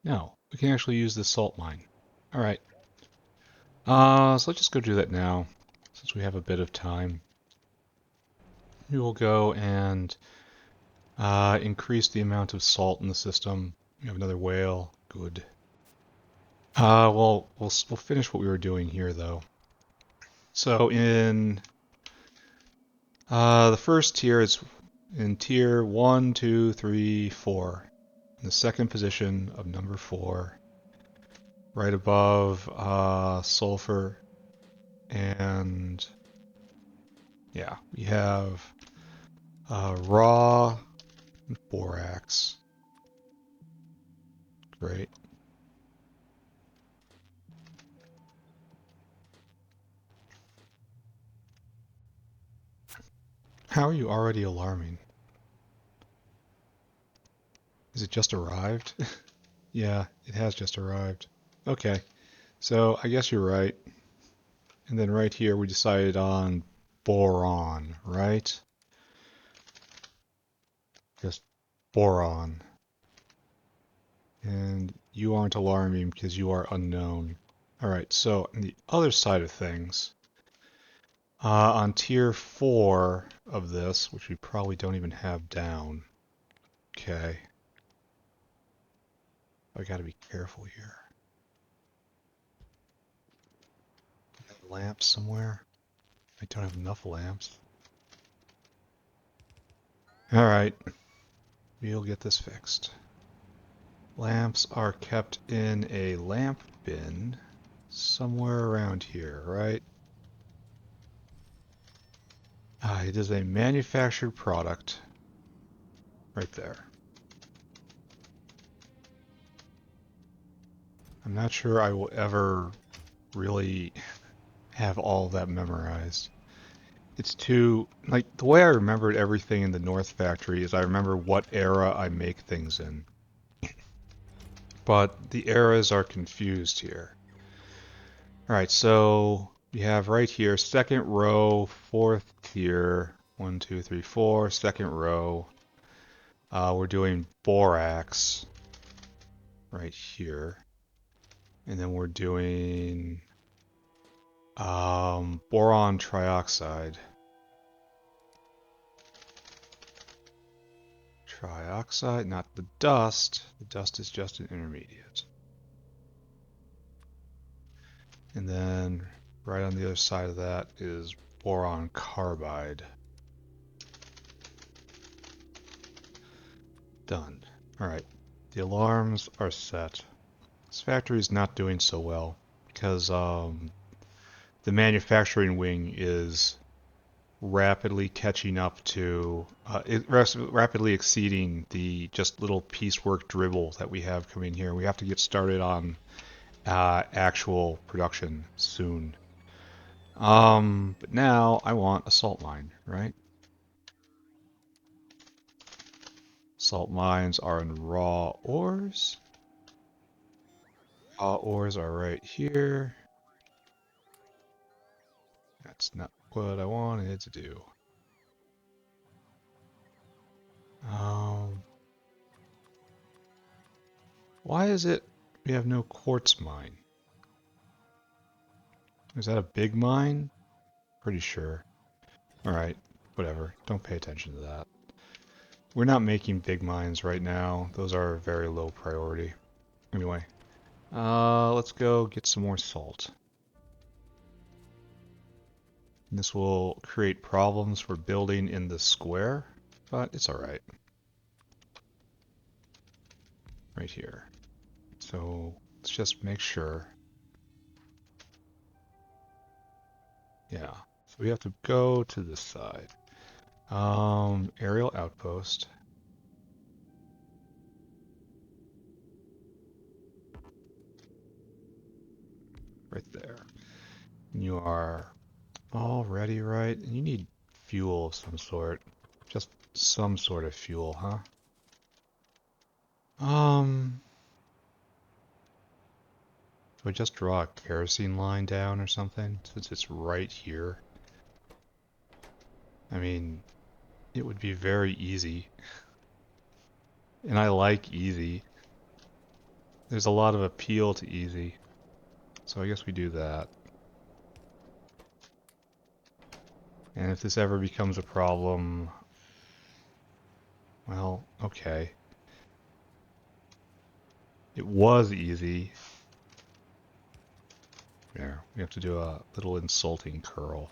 No, we can actually use the salt mine. Alright. So let's just go do that now, since we have a bit of time. We will go and increase the amount of salt in the system. We have another whale. Good. Well, we'll finish what we were doing here, though. So in the first tier is in tier 1, 2, 3, 4. In the second position of number 4, right above sulfur, and yeah, we have raw borax. Great. How are you already alarming? Is it just arrived? Yeah, it has just arrived. Okay, so I guess you're right. And then right here we decided on boron, right? Just boron. And you aren't alarming because you are unknown. Alright, so on the other side of things, on tier 4 of this, which we probably don't even have down. Okay. I gotta be careful here. Have lamps somewhere? I don't have enough lamps. Alright, we'll get this fixed. Lamps are kept in a lamp bin somewhere around here, right? It is a manufactured product right there. I'm not sure I will ever really have all of that memorized. It's too, like, the way I remembered everything in the North Factory is I remember what era I make things in. But the eras are confused here. Alright, so we have right here, second row, fourth tier, 1, 2, 3, 4, second row. We're doing borax right here. And then we're doing boron trioxide. Trioxide, not the dust. The dust is just an intermediate. And then right on the other side of that is boron carbide. Done. Alright, the alarms are set. This factory is not doing so well because the manufacturing wing is rapidly catching up to, rapidly exceeding the just little piecework dribble that we have coming here. We have to get started on actual production soon. But now I want a salt mine, right? Salt mines are in raw ores. Raw ores are right here. That's not what I wanted to do. Why is it we have no quartz mine? Is that a big mine? Pretty sure. Alright, whatever. Don't pay attention to that. We're not making big mines right now. Those are very low priority. Anyway, let's go get some more salt. And this will create problems for building in the square, but it's alright. Right here. So let's just make sure. Yeah, so we have to go to this side. Aerial outpost. Right there. And you are all ready, right? And you need fuel of some sort. Just some sort of fuel, huh? Do I just draw a kerosene line down or something, since it's right here? I mean, it would be very easy. And I like easy. There's a lot of appeal to easy. So I guess we do that. And if this ever becomes a problem, well, okay. It was easy. There, we have to do a little insulting curl.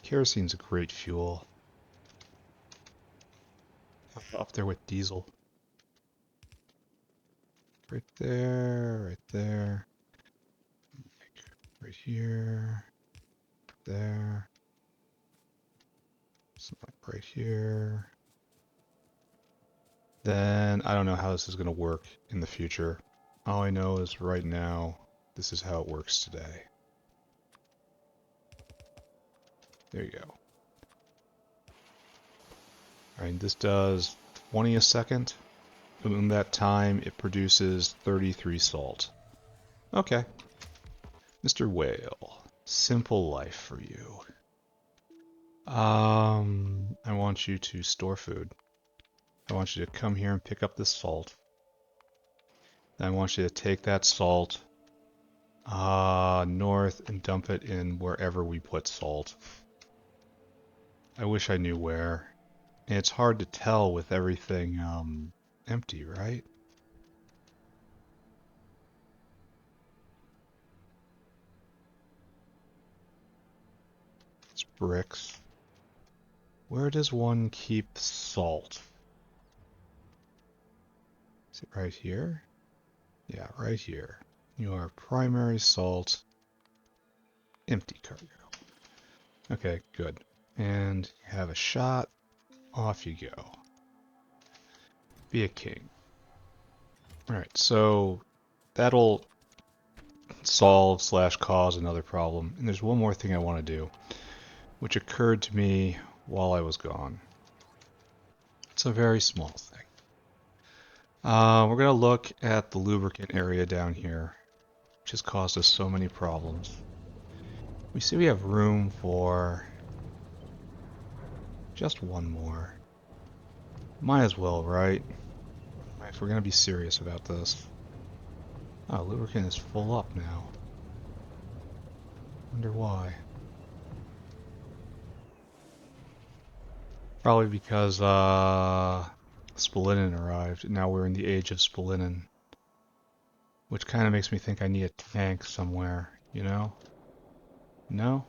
Kerosene's a great fuel. Up there with diesel. Right there, right there. Right here. There. Something like right here. Then I don't know how this is going to work in the future. All I know is right now, this is how it works today. There you go. Alright, this does 20 a second. And in that time, it produces 33 salt. Okay. Mr. Whale. Simple life for you. I want you to store food. I want you to come here and pick up this salt. Then I want you to take that salt north and dump it in wherever we put salt. I wish I knew where. And it's hard to tell with everything empty, right? It's bricks. Where does one keep salt? Is it right here? Yeah, right here. You are primary salt, empty cargo. Okay, good. And you have a shot. Off you go. Be a king. Alright, so that'll solve / cause another problem. And there's one more thing I want to do, which occurred to me while I was gone. It's a very small thing. We're going to look at the lubricant area down here, which has caused us so many problems. We see we have room for just one more. Might as well, right? If we're going to be serious about this. Oh, lubricant is full up now. Wonder why. Probably because spalinin arrived, and now we're in the age of spalinin. Which kind of makes me think I need a tank somewhere, you know? No?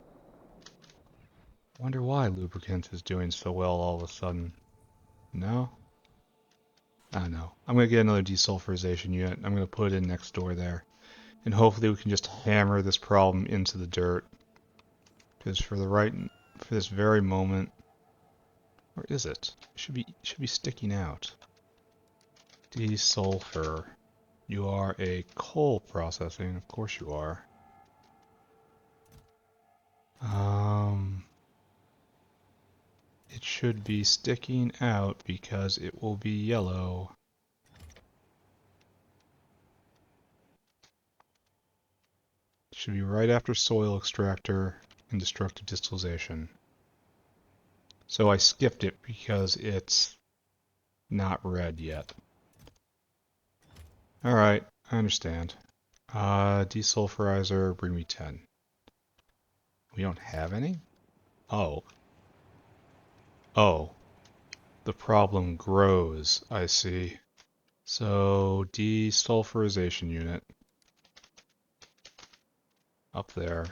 Wonder why lubricant is doing so well all of a sudden. No? I don't know. I'm going to get another desulfurization unit. I'm going to put it in next door there. And hopefully we can just hammer this problem into the dirt. Because for this very moment, where is it? It should be sticking out. Desulfur. You are a coal processing, of course you are. It should be sticking out because it will be yellow. It should be right after soil extractor and destructive distillation. So I skipped it because it's not red yet. Alright, I understand. Desulfurizer, bring me 10. We don't have any? Oh. Oh. The problem grows, I see. So, desulfurization unit. Up there.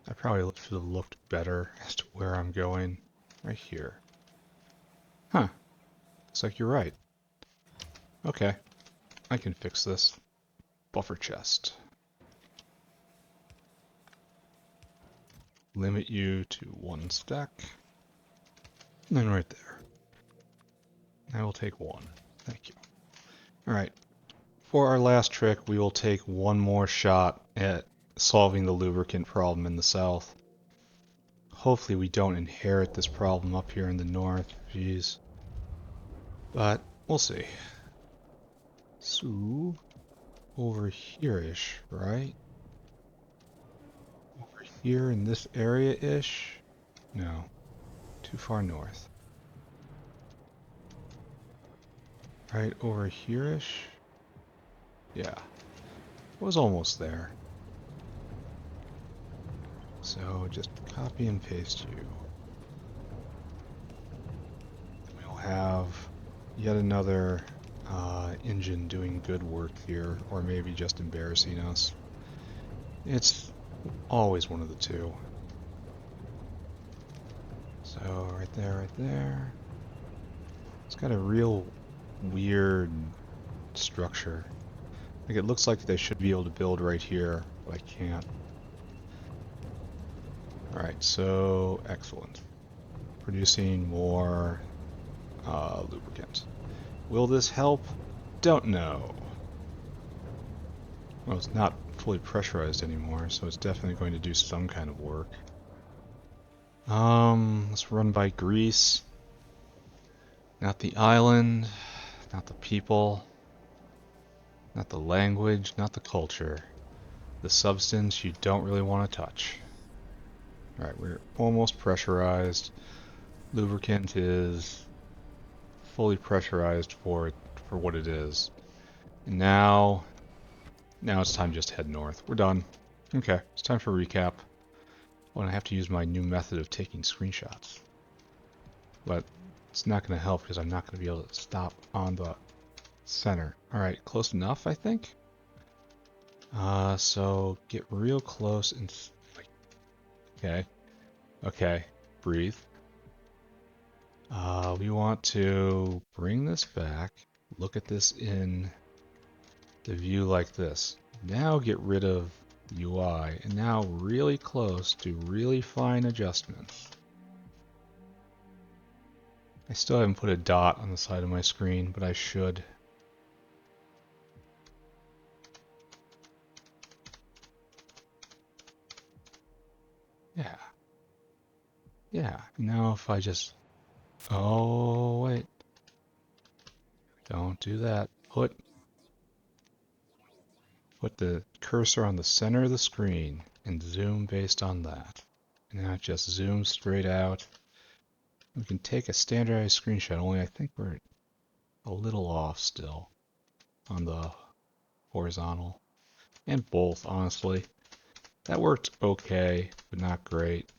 I probably should have looked better as to where I'm going. Right here. Huh. Looks like you're right. Okay. I can fix this. Buffer chest. Limit you to 1 stack. And then right there. I will take 1. Thank you. Alright. For our last trick, we will take one more shot at solving the lubricant problem in the south. Hopefully we don't inherit this problem up here in the north. Jeez. But we'll see. So, over here-ish, right? Over here in this area-ish? No. Too far north. Right over here-ish? Yeah. I was almost there. So just copy and paste you. We'll have yet another engine doing good work here, or maybe just embarrassing us. It's always one of the two. So right there, right there. It's got a real weird structure. Like it looks like they should be able to build right here, but I can't. Alright, so excellent. Producing more lubricant. Will this help? Don't know. Well, it's not fully pressurized anymore, so it's definitely going to do some kind of work. Let's run by Greece. Not the island, not the people, not the language, not the culture. the substance you don't really want to touch. Alright, we're almost pressurized. Lubricant is fully pressurized for what it is. And now it's time to just head north. We're done. Okay, it's time for recap. Oh, and I have to use my new method of taking screenshots. But it's not going to help because I'm not going to be able to stop on the center. Alright, close enough, I think. So get real close and... Okay. Okay. Breathe. We want to bring this back. Look at this in the view like this. Now get rid of UI, and now really close to really fine adjustments. I still haven't put a dot on the side of my screen, but I should. Yeah. Yeah. Now if I just... Oh, wait. Don't do that. Put the cursor on the center of the screen and zoom based on that. And now it just zooms straight out. We can take a standardized screenshot, only I think we're a little off still on the horizontal. And both, honestly. That worked okay, but not great.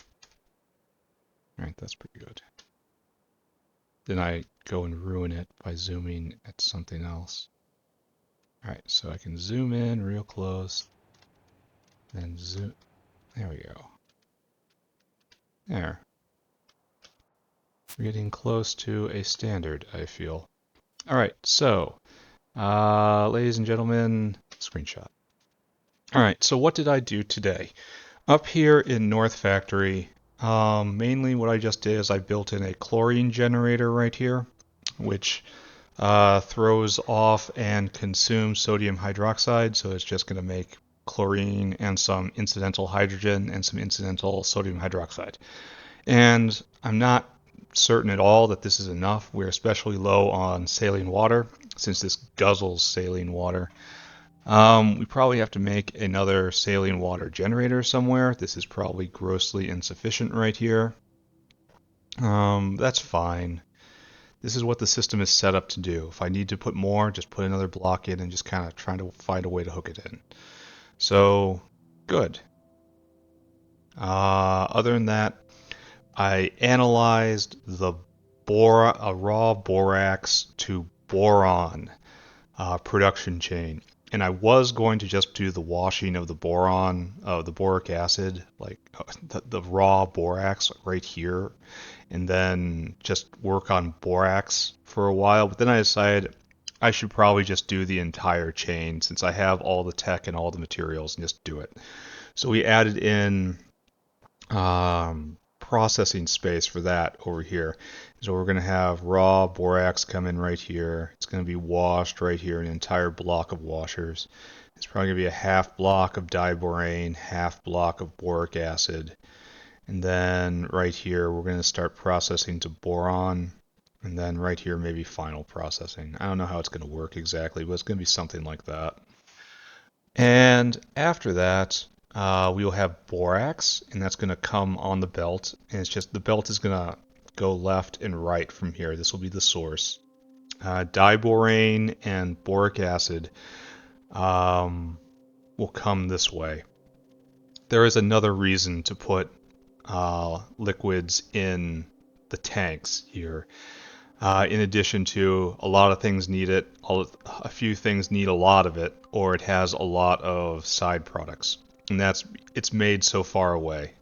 Alright, that's pretty good. Then I go and ruin it by zooming at something else. Alright, so I can zoom in real close. Then zoom. There we go. There. We're getting close to a standard, I feel. Alright, so, ladies and gentlemen, screenshot. Alright, so what did I do today? Up here in North Factory, mainly what I just did is I built in a chlorine generator right here, which throws off and consumes sodium hydroxide, so it's just going to make chlorine and some incidental hydrogen and some incidental sodium hydroxide. And I'm not certain at all that this is enough. We're especially low on saline water, since this guzzles saline water. We probably have to make another saline water generator somewhere. This is probably grossly insufficient right here. That's fine. This is what the system is set up to do. If I need to put more, just put another block in and just kind of trying to find a way to hook it in. So, good. Other than that, I analyzed the raw borax to boron production chain. And I was going to just do the washing of the boron, of the boric acid, like the raw borax right here, and then just work on borax for a while. But then I decided I should probably just do the entire chain since I have all the tech and all the materials and just do it. So we added in processing space for that over here. So we're going to have raw borax come in right here. It's going to be washed right here, an entire block of washers. It's probably going to be a half block of diborane, half block of boric acid. And then right here, we're going to start processing to boron. And then right here, maybe final processing. I don't know how it's going to work exactly, but it's going to be something like that. And after that, we will have borax, and that's going to come on the belt. And it's just the belt is going to go left and right from here. This will be the source. Diborane and boric acid will come this way. There is another reason to put liquids in the tanks here. In addition to a lot of things need it, a few things need a lot of it, or it has a lot of side products. And it's made so far away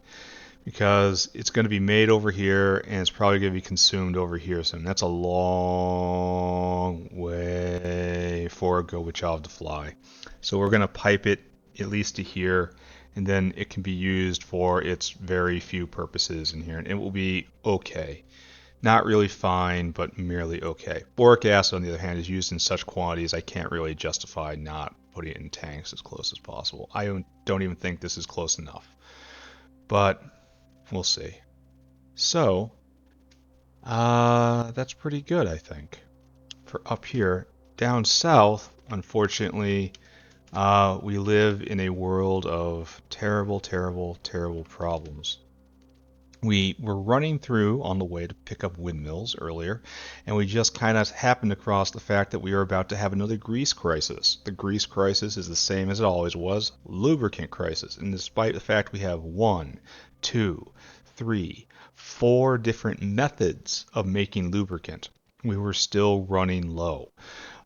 because it's going to be made over here and it's probably going to be consumed over here soon. That's a long way for a Gorbachev to fly. So we're going to pipe it at least to here, and then it can be used for its very few purposes in here, and it will be okay. Not really fine, but merely okay. Boric acid, on the other hand, is used in such quantities I can't really justify not putting it in tanks as close as possible. I don't even think this is close enough. But we'll see. So, that's pretty good, I think. For up here. Down south, unfortunately, We live in a world of terrible, terrible, terrible problems. We were running through on the way to pick up windmills earlier, and we just kind of happened across the fact that we were about to have another grease crisis. The grease crisis is the same as it always was, lubricant crisis. And despite the fact we have one, two, three, four different methods of making lubricant, we were still running low.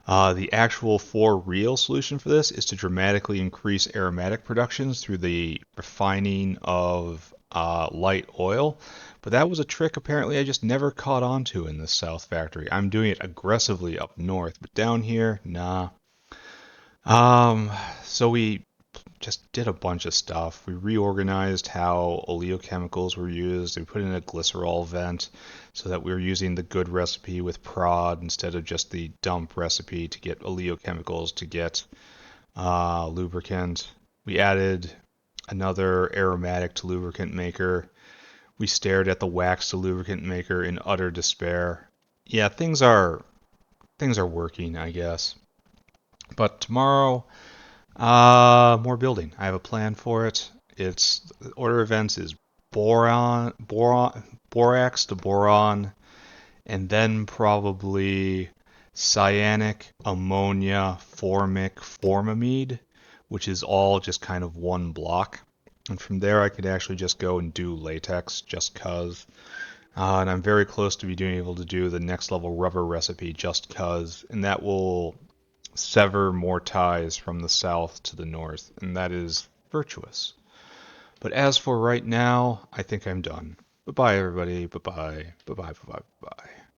The actual for real solution for this is to dramatically increase aromatic productions through the refining of light oil. But that was a trick apparently I just never caught on to in this South factory. I'm doing it aggressively up north, but down here, nah. Um, so we just did a bunch of stuff. We reorganized how oleochemicals were used. We put in a glycerol vent so that we were using the good recipe with prod instead of just the dump recipe to get oleochemicals to get lubricant. We added another aromatic to lubricant maker. We stared at the wax to lubricant maker in utter despair. Yeah, things are working, I guess. But tomorrow more building. I have a plan for it. Its order of events is borax to boron, and then probably cyanic, ammonia, formic, formamide, which is all just kind of one block. And from there, I could actually just go and do latex just cause. And I'm very close to being able to do the next level rubber recipe just cause, and that will sever more ties from the south to the north, and that is virtuous. But as for right now, I think I'm done. Bye bye, everybody. Bye bye. Bye bye. Bye bye. Bye bye.